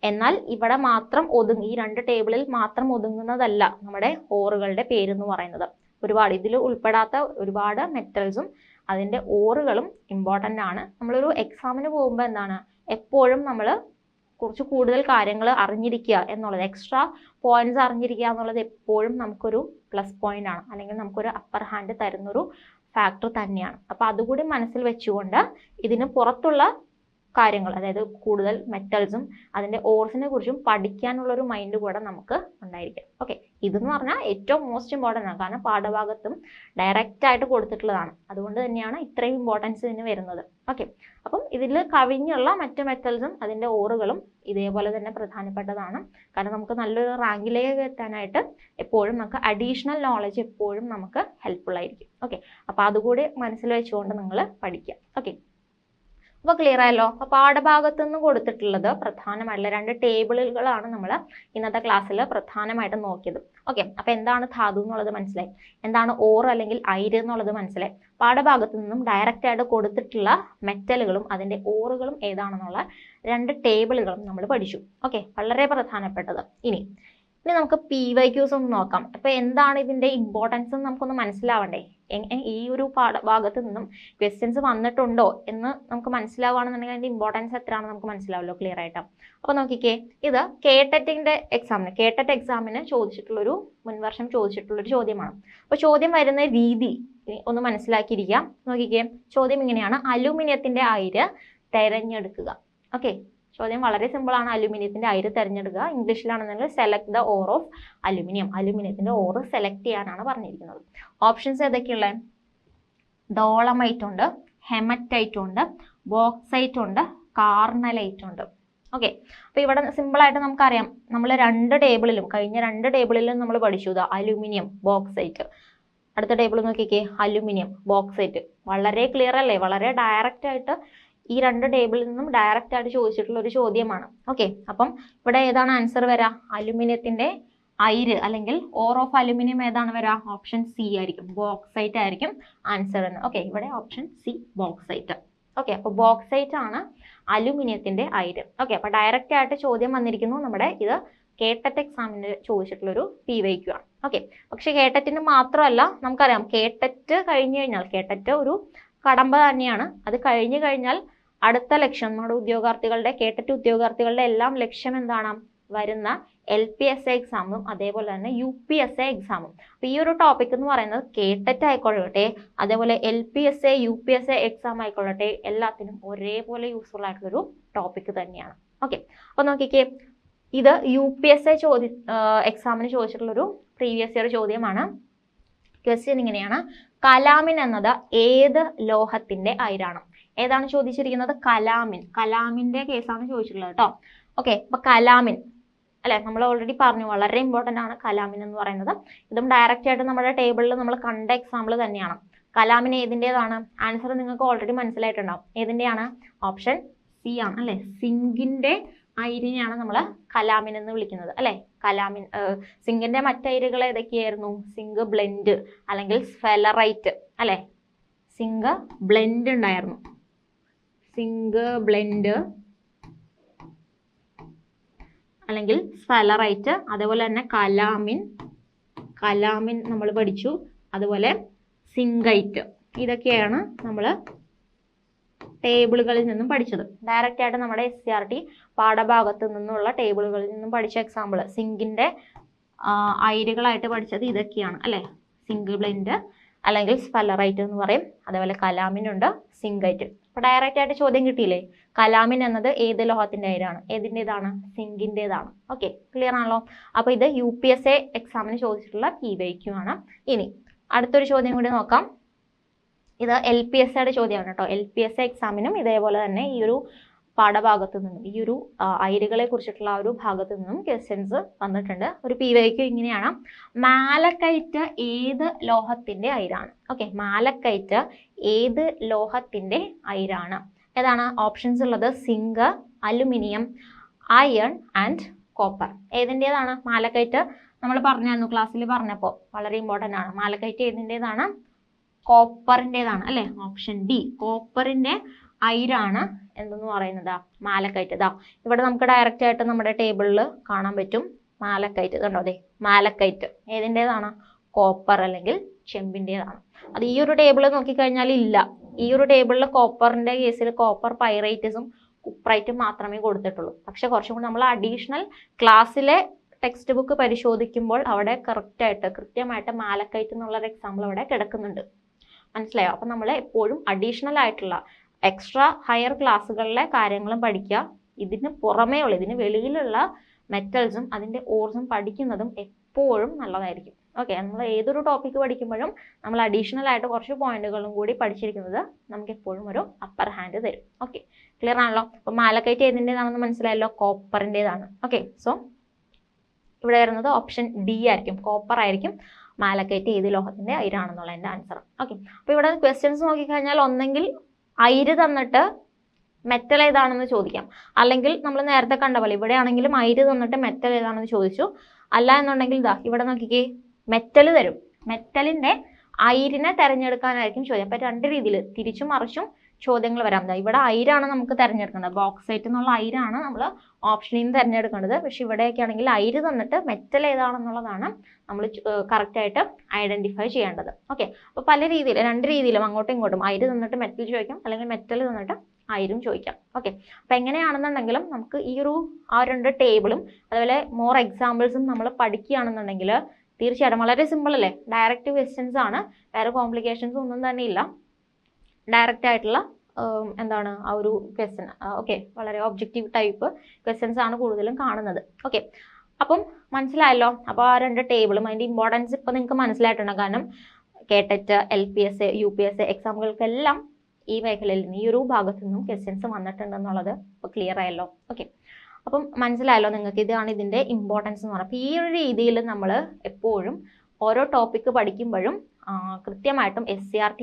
എന്നാൽ ഇവിടെ മാത്രം ഈ രണ്ട് ടേബിളിൽ മാത്രം ഒതുങ്ങുന്നതല്ല നമ്മുടെ ഓറുകളുടെ പേരെന്ന് പറയുന്നത്. ഒരുപാട് ഇതിൽ ഉൾപ്പെടാത്ത ഒരുപാട് മെറ്റൽസും അതിന്റെ ഓറുകളും ഇമ്പോർട്ടൻ്റ് ആണ്. നമ്മളൊരു എക്സാമിന് പോകുമ്പോൾ എന്താണ്, എപ്പോഴും നമ്മൾ കുറച്ച് കൂടുതൽ കാര്യങ്ങൾ അറിഞ്ഞിരിക്കുക എന്നുള്ളത്, എക്സ്ട്രാ പോയിന്റ്സ് അറിഞ്ഞിരിക്കുക എന്നുള്ളത് എപ്പോഴും നമുക്കൊരു പ്ലസ് പോയിന്റ് ആണ്, അല്ലെങ്കിൽ നമുക്കൊരു അപ്പർ ഹാൻഡ് തരുന്നൊരു ഫാക്ടർ തന്നെയാണ്. അപ്പൊ അതുകൂടി മനസ്സിൽ വെച്ചുകൊണ്ട് ഇതിന് പുറത്തുള്ള കാര്യങ്ങൾ, അതായത് കൂടുതൽ മെറ്റൽസും അതിന്റെ ഓർസിനെ കുറിച്ചും പഠിക്കാനുള്ള ഒരു മൈൻഡ് കൂടെ നമുക്ക് ഉണ്ടായിരിക്കും. ഓക്കെ, ഇതെന്ന് പറഞ്ഞാൽ ഏറ്റവും മോസ്റ്റ് ഇമ്പോർട്ടൻ്റ് ആണ്, കാരണം പാഠഭാഗത്തും ഡയറക്റ്റ് ആയിട്ട് കൊടുത്തിട്ടുള്ളതാണ്. അതുകൊണ്ട് തന്നെയാണ് ഇത്രയും ഇമ്പോർട്ടൻസ് ഇതിന് വരുന്നത്. ഓക്കെ, അപ്പം ഇതിൽ കവിഞ്ഞുള്ള മറ്റു മെറ്റൽസും അതിന്റെ ഓറുകളും ഇതേപോലെ തന്നെ പ്രധാനപ്പെട്ടതാണ്. കാരണം നമുക്ക് നല്ലൊരു റാങ്കിലേക്ക് എത്താനായിട്ട് എപ്പോഴും നമുക്ക് അഡീഷണൽ നോളജ് എപ്പോഴും നമുക്ക് ഹെൽപ്ഫുൾ ആയിരിക്കും. ഓക്കെ, അപ്പൊ അതുകൂടി മനസ്സിൽ വെച്ചുകൊണ്ട് നിങ്ങൾ പഠിക്കുക. ഓക്കെ, അപ്പോൾ ക്ലിയർ ആയല്ലോ. അപ്പോൾ പാഠഭാഗത്ത് നിന്ന് കൊടുത്തിട്ടുള്ളത് പ്രധാനമായിട്ടുള്ള 2 ടേബിളുകളാണ് നമ്മൾ ഇന്നത്തെ ക്ലാസ്സിൽ പ്രധാനമായിട്ടും നോക്കിയത്. ഓക്കെ, അപ്പോൾ എന്താണ് ധാതു എന്നുള്ളത് മനസ്സിലായി, എന്താണ് ഓർ അല്ലെങ്കിൽ അയിര് എന്നുള്ളത് മനസ്സിലായി. പാഠഭാഗത്ത് നിന്നും ഡയറക്റ്റ് ആയിട്ട് കൊടുത്തിട്ടുള്ള മെറ്റലുകളും അതിൻ്റെ ഓറുകളും ഏതാണെന്നുള്ള 2 ടേബിളുകളും നമ്മൾ പഠിച്ചു. ഓക്കെ, വളരെ പ്രധാനപ്പെട്ടത്. ഇനി നമുക്ക് PYQs ഒന്ന് നോക്കാം. അപ്പോൾ എന്താണ് ഇതിൻ്റെ ഇമ്പോർട്ടൻസ് എന്ന് നമുക്കൊന്ന് മനസ്സിലാവണ്ടേ. ഈ ഒരു ഭാഗത്ത് നിന്നും ക്വസ്റ്റ്യൻസ് വന്നിട്ടുണ്ടോ എന്ന് നമുക്ക് മനസ്സിലാവുകയാണെന്നുണ്ടെങ്കിൽ അതിൻ്റെ ഇമ്പോർട്ടൻസ് എത്രയാണെന്ന് നമുക്ക് മനസ്സിലാവല്ലോ ക്ലിയർ ആയിട്ട്. അപ്പോൾ നോക്കിക്കേ, ഇത് കേട്ടറ്റിൻ്റെ എക്സാമിന് ചോദിച്ചിട്ടുള്ളൊരു മുൻവർഷം ചോദിച്ചിട്ടുള്ളൊരു ചോദ്യമാണ്. അപ്പോൾ ചോദ്യം വരുന്ന രീതി ഒന്ന് മനസ്സിലാക്കിയിരിക്കാം. നോക്കിക്കേ, ചോദ്യം ഇങ്ങനെയാണ്: അലൂമിനിയത്തിൻ്റെ അയിര് തിരഞ്ഞെടുക്കുക. ഓക്കെ, ചോദ്യം വളരെ സിമ്പിളാണ്. അലൂമിനിയത്തിന്റെ അയിര് തിരഞ്ഞെടുക്കുക. ഇംഗ്ലീഷിലാണെന്നുണ്ടെങ്കിൽ select the ore of aluminium. അലൂമിനിയത്തിന്റെ ഓറ് സെലക്ട് ചെയ്യാനാണ് പറഞ്ഞിരിക്കുന്നത്. ഓപ്ഷൻസ് ഏതൊക്കെയുള്ള? ഡോളമൈറ്റ് ഉണ്ട്, ഹെമറ്റൈറ്റ് ഉണ്ട്, ബോക്സൈറ്റ് ഉണ്ട്, കാർണലൈറ്റ് ഉണ്ട്. ഓക്കെ, അപ്പോൾ ഇവിടെ സിമ്പിളായിട്ട് നമുക്കറിയാം, നമ്മൾ കഴിഞ്ഞ രണ്ട് ടേബിളിലും നമ്മൾ പഠിച്ചു അലൂമിനിയം, ബോക്സൈറ്റ്. അടുത്ത ടേബിൾ നോക്കിക്കേ, അലൂമിനിയം, ബോക്സൈറ്റ്. വളരെ ക്ലിയർ അല്ലേ? വളരെ ഡയറക്റ്റ് ആയിട്ട് ഈ 2 ടേബിളിൽ നിന്നും ഡയറക്റ്റ് ആയിട്ട് ചോദിച്ചിട്ടുള്ള ഒരു ചോദ്യമാണ്. ഓക്കെ, അപ്പം ഇവിടെ ഏതാണ് ആൻസർ വരാ? അലുമിനിയത്തിന്റെ അയിര് അല്ലെങ്കിൽ ഓർ ഓഫ് അലുമിനിയം ഏതാണ് വരാ? ഓപ്ഷൻ സി ആയിരിക്കും, ബോക്സൈറ്റ് ആയിരിക്കും ആൻസർ എന്ന്. ഓക്കെ, ഇവിടെ ഓപ്ഷൻ സി ബോക്സൈറ്റ്. ഓക്കെ, അപ്പോൾ ബോക്സൈറ്റ് ആണ് അലുമിനിയത്തിന്റെ അയിര്. ഓക്കെ, അപ്പോൾ ഡയറക്റ്റ് ആയിട്ട് ചോദ്യം വന്നിരിക്കുന്നു. നമ്മുടെ ഇത് കേട്ടറ്റ് എക്സാമിന് ചോദിച്ചിട്ടുള്ളൊരു PYQ ആണ്. ഓക്കെ, പക്ഷെ കേട്ടറ്റിന് മാത്രമല്ല, നമുക്കറിയാം കേട്ടറ്റ് കഴിഞ്ഞു കഴിഞ്ഞാൽ, കേട്ടറ്റ് ഒരു കടമ്പ തന്നെയാണ്. അത് കഴിഞ്ഞു കഴിഞ്ഞാൽ അടുത്ത ലക്ഷ്യം നമ്മുടെ ഉദ്യോഗാർത്ഥികളുടെ, കേട്ടറ്റ് ഉദ്യോഗാർത്ഥികളുടെ എല്ലാം ലക്ഷ്യം എന്താണ്? വരുന്ന LPSA എക്സാമും അതേപോലെ തന്നെ UPSA എക്സാമും. അപ്പോൾ ഈ ഒരു ടോപ്പിക് എന്ന് പറയുന്നത് കേട്ടറ്റ് ആയിക്കൊള്ളട്ടെ, അതേപോലെ LPSA UPSA എക്സാം ആയിക്കൊള്ളട്ടെ, എല്ലാത്തിനും ഒരേപോലെ യൂസ്ഫുൾ ആയിട്ടുള്ളൊരു ടോപ്പിക് തന്നെയാണ്. ഓക്കെ, അപ്പോൾ നോക്കിക്കേ, ഇത് UPSA എക്സാമിന് ചോദിച്ചിട്ടുള്ളൊരു പ്രീവിയസ് ഇയർ ചോദ്യമാണ്. ക്വസ്റ്റ്യൻ ഇങ്ങനെയാണ്: കലാമിൻ എന്നത് ഏത് ലോഹത്തിന്റെ അയിരാണ്? ഏതാണ് ചോദിച്ചിരിക്കുന്നത്? കലാമിന്റെ കേസാണ് ചോദിച്ചിട്ടുള്ളത് കേട്ടോ. ഓക്കെ, അപ്പൊ കലാമിൻ അല്ലെ, നമ്മൾ ഓൾറെഡി പറഞ്ഞു, വളരെ ഇമ്പോർട്ടന്റ് ആണ് കലാമിൻ എന്ന് പറയുന്നത്. ഇതും ഡയറക്റ്റ് ആയിട്ട് നമ്മുടെ ടേബിളിൽ നമ്മൾ കണ്ട എക്സാമ്പിൾ തന്നെയാണ്. കലാമിൻ ഏതിൻ്റെതാണ്? ആൻസർ നിങ്ങൾക്ക് ഓൾറെഡി മനസ്സിലായിട്ടുണ്ടാവും. ഏതിൻ്റെയാണ്? ഓപ്ഷൻ സി ആണ് അല്ലെ. സിങ്കിന്റെ അയിരിനെയാണ് നമ്മൾ കലാമിൻ എന്ന് വിളിക്കുന്നത് അല്ലെ. സിങ്കിന്റെ മറ്റയിരുകൾ ഏതൊക്കെയായിരുന്നു? സിങ്ക് ബ്ലെൻഡ് അല്ലെങ്കിൽ സ്ഫെലറൈറ്റ് അല്ലെ. സിങ്ക് ബ്ലെൻഡ് ഉണ്ടായിരുന്നു, സിങ്ക് ബ്ലെൻഡ് അല്ലെങ്കിൽ സ്ഫെലറൈറ്റ്. അതേപോലെ തന്നെ കലാമിൻ നമ്മൾ പഠിച്ചു. അതുപോലെ സിങ്കൈറ്റ്. ഇതൊക്കെയാണ് നമ്മൾ ടേബിളുകളിൽ നിന്നും പഠിച്ചത്. ഡയറക്റ്റ് ആയിട്ട് നമ്മുടെ SCRT പാഠഭാഗത്ത് നിന്നുള്ള ടേബിളുകളിൽ നിന്നും പഠിച്ച എക്സാമ്പിൾ സിങ്കിന്റെ അയിരുകളായിട്ട് പഠിച്ചത് ഇതൊക്കെയാണ് അല്ലെ. സിങ്ക് ബ്ലെൻഡ് അല്ലെങ്കിൽ സ്ഫെലറൈറ്റ് എന്ന് പറയും. അതേപോലെ കലാമിനുണ്ട്, സിങ്കൈറ്റ്. അപ്പൊ ഡയറക്റ്റ് ആയിട്ട് ചോദ്യം കിട്ടിയില്ലേ? കലാമിൻ എന്നത് ഏത് ലോഹത്തിന്റെ അയിരാണ്? ഏതിൻ്റെതാണ്? സിങ്കിൻ്റെതാണ്. ഓക്കെ, ക്ലിയർ ആണല്ലോ. അപ്പൊ ഇത് UPSA എക്സാമിന് ചോദിച്ചിട്ടുള്ള PYQ ആണ്. ഇനി അടുത്തൊരു ചോദ്യം കൂടി നോക്കാം. ഇത് LPSAയുടെ ചോദ്യമാണ് കേട്ടോ. LPSA എക്സാമിനും ഇതേപോലെ തന്നെ ഈ ഒരു പാഠഭാഗത്ത് നിന്നും, ഈ ഒരു അയിരുകളെ കുറിച്ചിട്ടുള്ള ആ ഒരു ഭാഗത്ത് നിന്നും ക്വസ്റ്റ്യൻസ് വന്നിട്ടുണ്ട്. ഒരു PYQ ഇങ്ങനെയാണ്: മാലക്കൈറ്റ് ഏത് ലോഹത്തിന്റെ അയിരാണ്? ഓക്കെ, മാലക്കൈറ്റ് ഏത് ലോഹത്തിന്റെ അയിരാണ്? ഏതാണ് ഓപ്ഷൻസ് ഉള്ളത്? Zinc, aluminium, iron and copper. ഏതിൻ്റെതാണ് മാലക്കൈറ്റ്? നമ്മൾ പറഞ്ഞായിരുന്നു ക്ലാസ്സിൽ പറഞ്ഞപ്പോൾ, വളരെ ഇമ്പോർട്ടൻ്റ് ആണ്. മാലക്കൈറ്റ് ഏതിൻ്റെതാണ്? കോപ്പറിൻ്റെതാണ് അല്ലെ. ഓപ്ഷൻ ഡി, കോപ്പറിന്റെ അയിരാണ് എന്തെന്ന് പറയുന്നത് മാലക്കൈറ്റ്. ഇവിടെ നമുക്ക് ഡയറക്റ്റ് ആയിട്ട് നമ്മുടെ ടേബിളിൽ കാണാൻ പറ്റും മാലക്കൈറ്റ്. കണ്ടോ, അതെ, മാലക്കൈറ്റ് ഏതിൻ്റെതാണ്? കോപ്പർ അല്ലെങ്കിൽ ചെമ്പിൻ്റെതാണ്. അത് ഈ ഒരു ടേബിൾ നോക്കിക്കഴിഞ്ഞാൽ ഇല്ല. ഈ ഒരു ടേബിളിൽ കോപ്പറിന്റെ കേസിൽ കോപ്പർ പൈറൈറ്റസും കുപ്രൈറ്റും മാത്രമേ കൊടുത്തിട്ടുള്ളൂ. പക്ഷെ കുറച്ചും കൂടി നമ്മൾ അഡീഷണൽ ക്ലാസ്സിലെ ടെക്സ്റ്റ് ബുക്ക് പരിശോധിക്കുമ്പോൾ അവിടെ കൃത്യമായിട്ട് മാലക്കൈറ്റ് എന്നുള്ളൊരു എക്സാമ്പിൾ അവിടെ കിടക്കുന്നുണ്ട്. മനസ്സിലായോ? അപ്പം നമ്മൾ എപ്പോഴും അഡീഷണൽ ആയിട്ടുള്ള എക്സ്ട്രാ ഹയർ ക്ലാസ്സുകളിലെ കാര്യങ്ങളും പഠിക്കുക. ഇതിന് പുറമേ ഉള്ള, ഇതിന് വെളിയിലുള്ള മെറ്റൽസും അതിൻ്റെ ഓർസും പഠിക്കുന്നതും എപ്പോഴും നല്ലതായിരിക്കും. ഓക്കെ, നമ്മൾ ഏതൊരു ടോപ്പിക്ക് പഠിക്കുമ്പോഴും നമ്മൾ അഡീഷണൽ ആയിട്ട് കുറച്ച് പോയിന്റുകളും കൂടി പഠിച്ചിരിക്കുന്നത് നമുക്ക് എപ്പോഴും ഒരു അപ്പർ ഹാൻഡ് തരും. ഓക്കെ, ക്ലിയർ ആണല്ലോ. അപ്പം മാലക്കൈറ്റ് ഏതിൻ്റെതാണെന്ന് മനസ്സിലായല്ലോ? കോപ്പറിൻ്റെതാണ്. ഓക്കെ, സോ ഇവിടെ വരുന്നത് ഓപ്ഷൻ ഡി ആയിരിക്കും, കോപ്പർ ആയിരിക്കും മാലക്കൈറ്റ് ഏത് ലോഹത്തിന്റെ അയിരാണെന്നുള്ള എൻ്റെ ആൻസർ. ഓക്കെ, അപ്പോൾ ഇവിടെ ക്വസ്റ്റ്യൻസ് നോക്കിക്കഴിഞ്ഞാൽ ഒന്നെങ്കിൽ അയിര് തന്നിട്ട് മെറ്റൽ ഏതാണെന്ന് ചോദിക്കാം. അല്ലെങ്കിൽ നമ്മൾ നേരത്തെ കണ്ട പോലെ ഇവിടെ ആണെങ്കിലും അയിര് തന്നിട്ട് മെറ്റൽ ഏതാണെന്ന് ചോദിച്ചു. അല്ല എന്നുണ്ടെങ്കിൽ ഇതാ ഇവിടെ നോക്കിക്കേ, മെറ്റൽ തരും. മെറ്റലിന്റെ അയിരിനെ തെരഞ്ഞെടുക്കാനായിരിക്കും ചോദ്യം. അപ്പൊ രണ്ട് രീതിയിൽ തിരിച്ചും മറിച്ചും ചോദ്യങ്ങൾ വരാം. ഇവിടെ അയിരാണ് നമുക്ക് തിരഞ്ഞെടുക്കേണ്ടത്. ബോക്സൈറ്റ് എന്നുള്ള അയിരാണ് നമ്മൾ ഓപ്ഷനിൽ നിന്ന് തിരഞ്ഞെടുക്കേണ്ടത്. പക്ഷെ ഇവിടെയൊക്കെ ആണെങ്കിൽ അയിര് തന്നിട്ട് മെറ്റൽ ഏതാണെന്നുള്ളതാണ് നമ്മൾ കറക്റ്റ് ആയിട്ട് ഐഡന്റിഫൈ ചെയ്യേണ്ടത്. ഓക്കെ, അപ്പൊ പല രീതിയിൽ, രണ്ട് രീതിയിലും അങ്ങോട്ടും ഇങ്ങോട്ടും അയിര് തന്നിട്ട് മെറ്റൽ ചോദിക്കാം, അല്ലെങ്കിൽ മെറ്റൽ തന്നിട്ട് അയിരും ചോദിക്കാം. ഓക്കെ, അപ്പൊ എങ്ങനെയാണെന്നുണ്ടെങ്കിലും നമുക്ക് ഈ ഒരു രണ്ട് ടേബിളും അതുപോലെ മോർ എക്സാമ്പിൾസും നമ്മൾ പഠിക്കുകയാണെന്നുണ്ടെങ്കിൽ തീർച്ചയായിട്ടും വളരെ സിമ്പിൾ അല്ലേ. ഡയറക്റ്റ് ക്വസ്റ്റ്യൻസ് ആണ്, വേറെ കോംപ്ലിക്കേഷൻസ് ഒന്നും തന്നെ ഇല്ല. ഡയറക്റ്റ് ആയിട്ടുള്ള എന്താണ് ആ ഒരു ക്വസ്റ്റ്യൻ. ഓക്കെ, വളരെ ഒബ്ജക്റ്റീവ് ടൈപ്പ് ക്വസ്റ്റ്യൻസ് ആണ് കൂടുതലും കാണുന്നത്. ഓക്കെ, അപ്പം മനസ്സിലായല്ലോ. അപ്പോൾ ആ രണ്ട് ടേബിളും അതിൻ്റെ ഇമ്പോർട്ടൻസ് ഇപ്പം നിങ്ങൾക്ക് മനസ്സിലായിട്ടുണ്ട്. കാരണം കേട്ടറ്റ്, LPS, UPS എക്സാമുകൾക്കെല്ലാം ഈ മേഖലയിൽ നിന്ന്, ഈ ഒരു ഭാഗത്തു നിന്നും ക്വസ്റ്റ്യൻസ് വന്നിട്ടുണ്ടെന്നുള്ളത് ഇപ്പോൾ ക്ലിയർ ആയല്ലോ. ഓക്കെ, അപ്പം മനസ്സിലായല്ലോ നിങ്ങൾക്ക്. ഇതാണ് ഇതിൻ്റെ ഇമ്പോർട്ടൻസ് എന്ന് പറയുന്നത്. അപ്പോൾ ഈ ഒരു രീതിയിൽ നമ്മൾ എപ്പോഴും ഓരോ ടോപ്പിക്ക് പഠിക്കുമ്പോഴും കൃത്യമായിട്ടും SCERT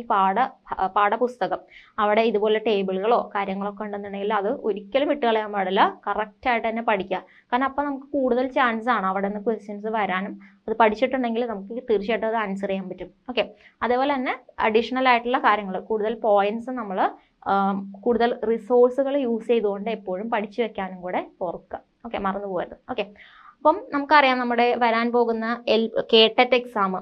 പാഠപുസ്തകം അവിടെ ഇതുപോലെ ടേബിളുകളോ കാര്യങ്ങളൊക്കെ ഉണ്ടെന്നുണ്ടെങ്കിൽ അത് ഒരിക്കലും വിട്ടുകളയാൻ പാടില്ല. കറക്റ്റായിട്ട് തന്നെ പഠിക്കുക. കാരണം അപ്പം നമുക്ക് കൂടുതൽ ചാൻസ് ആണ് അവിടെ നിന്ന് ക്വസ്റ്റ്യൻസ് വരാനും. അത് പഠിച്ചിട്ടുണ്ടെങ്കിൽ നമുക്ക് തീർച്ചയായിട്ടും അത് ആൻസർ ചെയ്യാൻ പറ്റും. ഓക്കെ, അതേപോലെ തന്നെ അഡീഷണൽ ആയിട്ടുള്ള കാര്യങ്ങൾ, കൂടുതൽ പോയിന്റ്സ് നമ്മൾ കൂടുതൽ റിസോഴ്സുകൾ യൂസ് ചെയ്തുകൊണ്ട് എപ്പോഴും പഠിച്ചു വെക്കാനും കൂടെ ഓർക്കുക. ഓക്കെ, മറന്നു പോകരുത്. ഓക്കെ, അപ്പം നമുക്കറിയാം നമ്മുടെ വരാൻ പോകുന്ന കേട്ടറ്റ് എക്സാം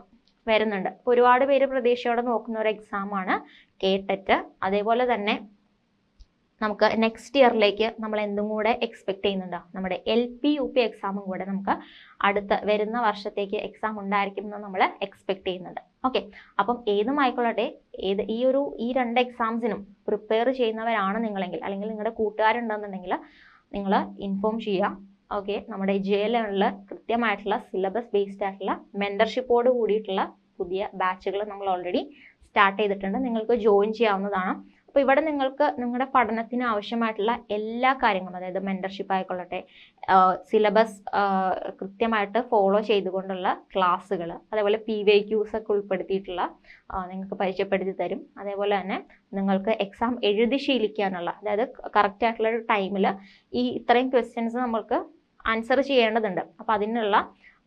വരുന്നുണ്ട്. അപ്പോൾ ഒരുപാട് പേര് പ്രതീക്ഷയോടെ നോക്കുന്ന ഒരു എക്സാമാണ് കേട്ടറ്റ്. അതേപോലെ തന്നെ നമുക്ക് നെക്സ്റ്റ് ഇയറിലേക്ക് നമ്മൾ എന്തും കൂടെ എക്സ്പെക്ട് ചെയ്യുന്നുണ്ടോ, നമ്മുടെ LP UP എക്സാമും കൂടെ നമുക്ക് അടുത്ത വരുന്ന വർഷത്തേക്ക് എക്സാം ഉണ്ടായിരിക്കും എന്ന് നമ്മൾ എക്സ്പെക്ട് ചെയ്യുന്നുണ്ട്. ഓക്കെ, അപ്പം ഏതുമായിക്കൊള്ളട്ടെ, ഈ രണ്ട് എക്സാംസിനും പ്രിപ്പയർ ചെയ്യുന്നവരാണ് നിങ്ങളെങ്കിൽ, അല്ലെങ്കിൽ നിങ്ങളുടെ കൂട്ടുകാരുണ്ടെന്നുണ്ടെങ്കിൽ നിങ്ങൾ ഇൻഫോം ചെയ്യുക. ഓക്കെ, നമ്മുടെ JLearnൽ കൃത്യമായിട്ടുള്ള സിലബസ് ബേസ്ഡ് ആയിട്ടുള്ള മെൻറ്റർഷിപ്പോട് കൂടിയിട്ടുള്ള പുതിയ ബാച്ചുകൾ നമ്മൾ ഓൾറെഡി സ്റ്റാർട്ട് ചെയ്തിട്ടുണ്ട്. നിങ്ങൾക്ക് ജോയിൻ ചെയ്യാവുന്നതാണ്. അപ്പോൾ ഇവിടെ നിങ്ങൾക്ക് നിങ്ങളുടെ പഠനത്തിന് ആവശ്യമായിട്ടുള്ള എല്ലാ കാര്യങ്ങളും, അതായത് മെൻറ്റർഷിപ്പ് ആയിക്കൊള്ളട്ടെ, സിലബസ് കൃത്യമായിട്ട് ഫോളോ ചെയ്തുകൊണ്ടുള്ള ക്ലാസ്സുകൾ, അതേപോലെ PYQs ഒക്കെ ഉൾപ്പെടുത്തിയിട്ടുള്ള നിങ്ങൾക്ക് പരിചയപ്പെടുത്തി തരും. അതേപോലെ തന്നെ നിങ്ങൾക്ക് എക്സാം എഴുതി ശീലിക്കാനുള്ള, അതായത് കറക്റ്റ് ആയിട്ടുള്ള ഒരു ടൈമിൽ ഈ ഇത്രയും ക്വസ്റ്റ്യൻസ് നമ്മൾക്ക് ആൻസർ ചെയ്യേണ്ടതുണ്ട്. അപ്പോൾ അതിനുള്ള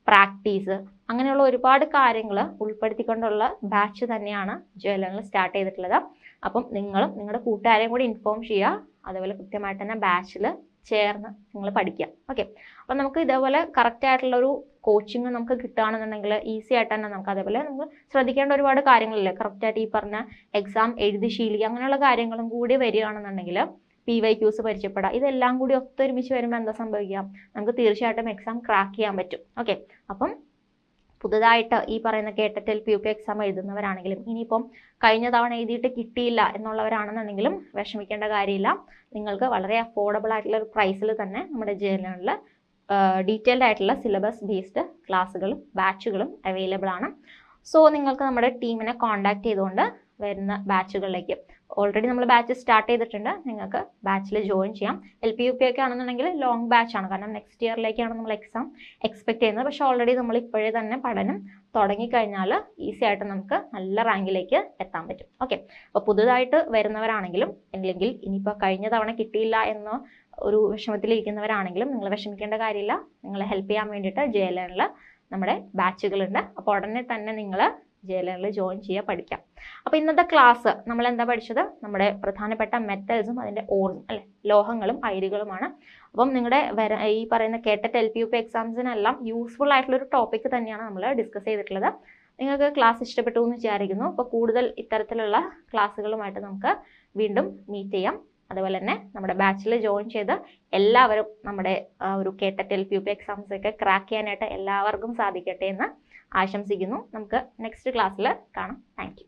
പ്രാക്ടീസ്, അങ്ങനെയുള്ള ഒരുപാട് കാര്യങ്ങൾ ഉൾപ്പെടുത്തിക്കൊണ്ടുള്ള ബാച്ച് തന്നെയാണ് JLearnൽ സ്റ്റാർട്ട് ചെയ്തിട്ടുള്ളത്. അപ്പം നിങ്ങളും നിങ്ങളുടെ കൂട്ടുകാരെയും കൂടി ഇൻഫോം ചെയ്യുക. അതേപോലെ കൃത്യമായിട്ട് തന്നെ ബാച്ചിൽ ചേർന്ന് നിങ്ങൾ പഠിക്കുക. ഓക്കെ, അപ്പം നമുക്ക് ഇതേപോലെ കറക്റ്റ് ആയിട്ടുള്ളൊരു കോച്ചിങ് നമുക്ക് കിട്ടുകയാണെന്നുണ്ടെങ്കിൽ ഈസി ആയിട്ട് തന്നെ നമുക്ക്, അതേപോലെ നമുക്ക് ശ്രദ്ധിക്കേണ്ട ഒരുപാട് കാര്യങ്ങളില്ലേ, കറക്റ്റായിട്ട് ഈ പറഞ്ഞ എക്സാം എഴുതി ശീലിക്കുക, അങ്ങനെയുള്ള കാര്യങ്ങളും കൂടി വരികയാണെന്നുണ്ടെങ്കിൽ PYQs പരിചയപ്പെടാം. ഇതെല്ലാം കൂടി ഒത്തൊരുമിച്ച് വരുമ്പോൾ എന്താ സംഭവിക്കുക, നമുക്ക് തീർച്ചയായിട്ടും എക്സാം ക്രാക്ക് ചെയ്യാൻ പറ്റും. ഓക്കെ, അപ്പം പുതുതായിട്ട് ഈ പറയുന്ന കേട്ടറ്റ് LP UP എക്സാം എഴുതുന്നവരാണെങ്കിലും, ഇനിയിപ്പം കഴിഞ്ഞ തവണ എഴുതിയിട്ട് കിട്ടിയില്ല എന്നുള്ളവരാണെന്നുണ്ടെങ്കിലും വിഷമിക്കേണ്ട കാര്യമില്ല. നിങ്ങൾക്ക് വളരെ അഫോർഡബിൾ ആയിട്ടുള്ള ഒരു പ്രൈസിൽ തന്നെ നമ്മുടെ JLearnൽ ഡീറ്റെയിൽഡ് ആയിട്ടുള്ള സിലബസ് ബേസ്ഡ് ക്ലാസ്സുകളും ബാച്ചുകളും അവൈലബിൾ ആണ്. സോ നിങ്ങൾക്ക് നമ്മുടെ ടീമിനെ കോൺടാക്ട് ചെയ്തുകൊണ്ട് വരുന്ന ബാച്ചുകളിലേക്ക്, ഓൾറെഡി നമ്മൾ ബാച്ച് സ്റ്റാർട്ട് ചെയ്തിട്ടുണ്ട്, നിങ്ങൾക്ക് ബാച്ചിൽ ജോയിൻ ചെയ്യാം. LP UP ഒക്കെ ആണെന്നുണ്ടെങ്കിൽ ലോങ് ബാച്ചാണ്, കാരണം നെക്സ്റ്റ് ഇയറിലേക്കാണ് നമ്മൾ എക്സാം എക്സ്പെക്ട് ചെയ്യുന്നത്. പക്ഷേ ഓൾറെഡി നമ്മൾ ഇപ്പോഴേ തന്നെ പഠനം തുടങ്ങിക്കഴിഞ്ഞാൽ ഈസി ആയിട്ട് നമുക്ക് നല്ല റാങ്കിലേക്ക് എത്താൻ പറ്റും. ഓക്കെ, അപ്പോൾ പുതുതായിട്ട് വരുന്നവരാണെങ്കിലും, അല്ലെങ്കിൽ ഇനിയിപ്പോൾ കഴിഞ്ഞ തവണ കിട്ടിയില്ല എന്ന ഒരു വിഷമത്തിലിരിക്കുന്നവരാണെങ്കിലും നിങ്ങൾ വിഷമിക്കേണ്ട കാര്യമില്ല. നിങ്ങളെ ഹെൽപ്പ് ചെയ്യാൻ വേണ്ടിയിട്ട് JLearnൽ നമ്മുടെ ബാച്ചുകളുണ്ട്. അപ്പോൾ ഉടനെ തന്നെ നിങ്ങൾ JLearnൽ ജോയിൻ ചെയ്യുക, പഠിക്കാം. അപ്പോൾ ഇന്നത്തെ ക്ലാസ് നമ്മൾ എന്താ പഠിച്ചത്, നമ്മുടെ പ്രധാനപ്പെട്ട മെറ്റൽസും അതിൻ്റെ ഓർസും അല്ലെ, ലോഹങ്ങളും അയിരുകളുമാണ്. അപ്പം നിങ്ങളുടെ ഈ പറയുന്ന കേട്ടറ്റ് LP UP എക്സാംസിനെല്ലാം യൂസ്ഫുൾ ആയിട്ടുള്ള ഒരു ടോപ്പിക് തന്നെയാണ് നമ്മൾ ഡിസ്കസ് ചെയ്തിട്ടുള്ളത്. നിങ്ങൾക്ക് ക്ലാസ് ഇഷ്ടപ്പെട്ടു എന്ന് വിചാരിക്കുന്നു. അപ്പോൾ കൂടുതൽ ഇത്തരത്തിലുള്ള ക്ലാസ്സുകളുമായിട്ട് നമുക്ക് വീണ്ടും മീറ്റ് ചെയ്യാം. അതുപോലെ തന്നെ നമ്മുടെ ബാച്ചിൽ ജോയിൻ ചെയ്ത് എല്ലാവരും നമ്മുടെ ഒരു കേട്ടറ്റ് LP UP എക്സാംസ് ഒക്കെ ക്രാക്ക് ചെയ്യാനായിട്ട് എല്ലാവർക്കും സാധിക്കട്ടെ എന്ന് ആശംസിക്കുന്നു. നമുക്ക് നെക്സ്റ്റ് ക്ലാസ്സിൽ കാണാം. Thank you.